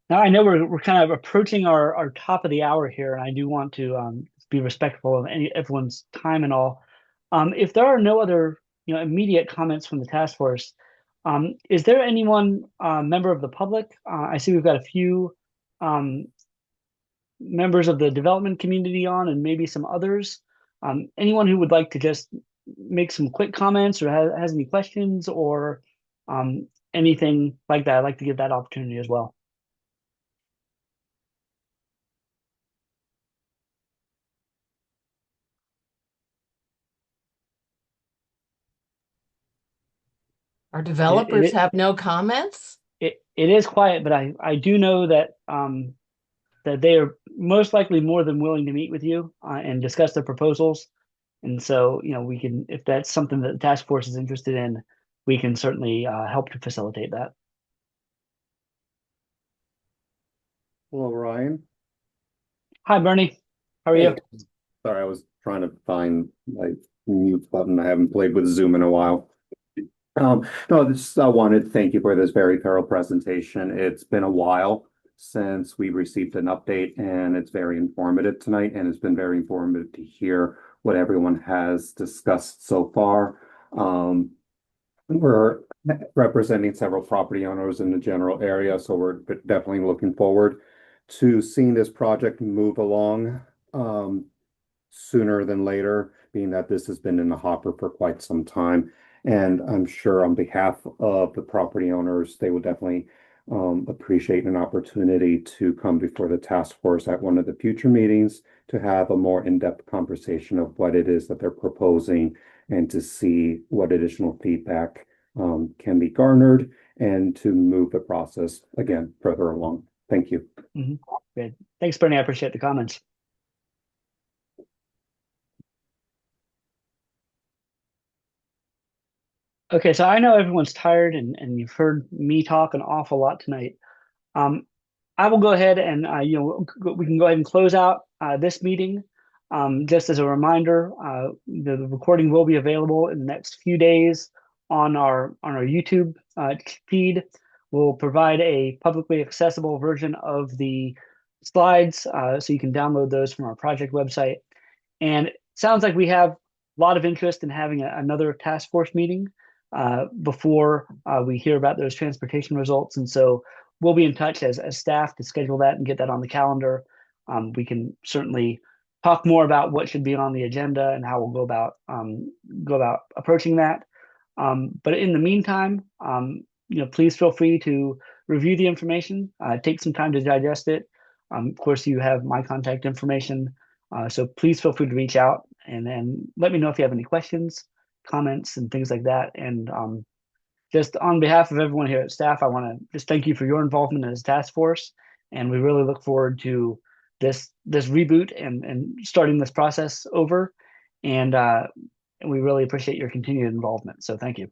Now I know we're kind of approaching our top of the hour here, and I do want to be respectful of everyone's time and all. If there are no other immediate comments from the task force, is there anyone member of the public? I see we've got a few members of the development community on, and maybe some others. Anyone who would like to just make some quick comments or has any questions or anything like that, I'd like to give that opportunity as well. Our developers have no comments? It is quiet, but I do know that that they are most likely more than willing to meet with you and discuss their proposals. And so, we can, if that's something that the task force is interested in, we can certainly help to facilitate that. Hello, Ryan. Hi, Bernie. How are you? Sorry, I was trying to find my mute button. I haven't played with Zoom in a while. No, I wanted to thank you for this very thorough presentation. It's been a while since we received an update, and it's very informative tonight, and it's been very informative to hear what everyone has discussed so far. We're representing several property owners in the general area, so we're definitely looking forward to seeing this project move along sooner than later, being that this has been in the hopper for quite some time. And I'm sure on behalf of the property owners, they would definitely appreciate an opportunity to come before the task force at one of the future meetings to have a more in-depth conversation of what it is that they're proposing and to see what additional feedback can be garnered and to move the process again further along. Thank you. Good. Thanks, Bernie. I appreciate the comments. Okay, so I know everyone's tired and you've heard me talk an awful lot tonight. I will go ahead and we can go ahead and close out this meeting. Just as a reminder, the recording will be available in the next few days on our YouTube feed. We'll provide a publicly accessible version of the slides so you can download those from our project website. And it sounds like we have a lot of interest in having another task force meeting before we hear about those transportation results. And so we'll be in touch as staff to schedule that and get that on the calendar. We can certainly talk more about what should be on the agenda and how we'll go about approaching that. But in the meantime, please feel free to review the information, take some time to digest it. Of course, you have my contact information, so please feel free to reach out and let me know if you have any questions, comments, and things like that. And just on behalf of everyone here at staff, I want to just thank you for your involvement in this task force, and we really look forward to this reboot and starting this process over. And we really appreciate your continued involvement. So thank you.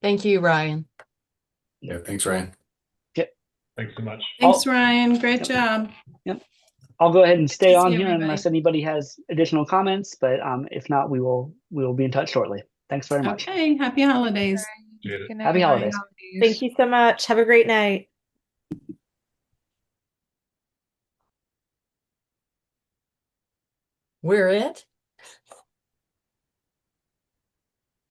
Thank you, Ryan. Yeah, thanks, Ryan. Thanks so much. Thanks, Ryan. Great job. Yep. I'll go ahead and stay Good to on see here everybody. unless anybody has additional comments, but if not, we will be in touch shortly. Thanks very much. Okay, happy holidays. Appreciate it. Good night. Happy holidays. Thank you so much. Have a great night. We're it.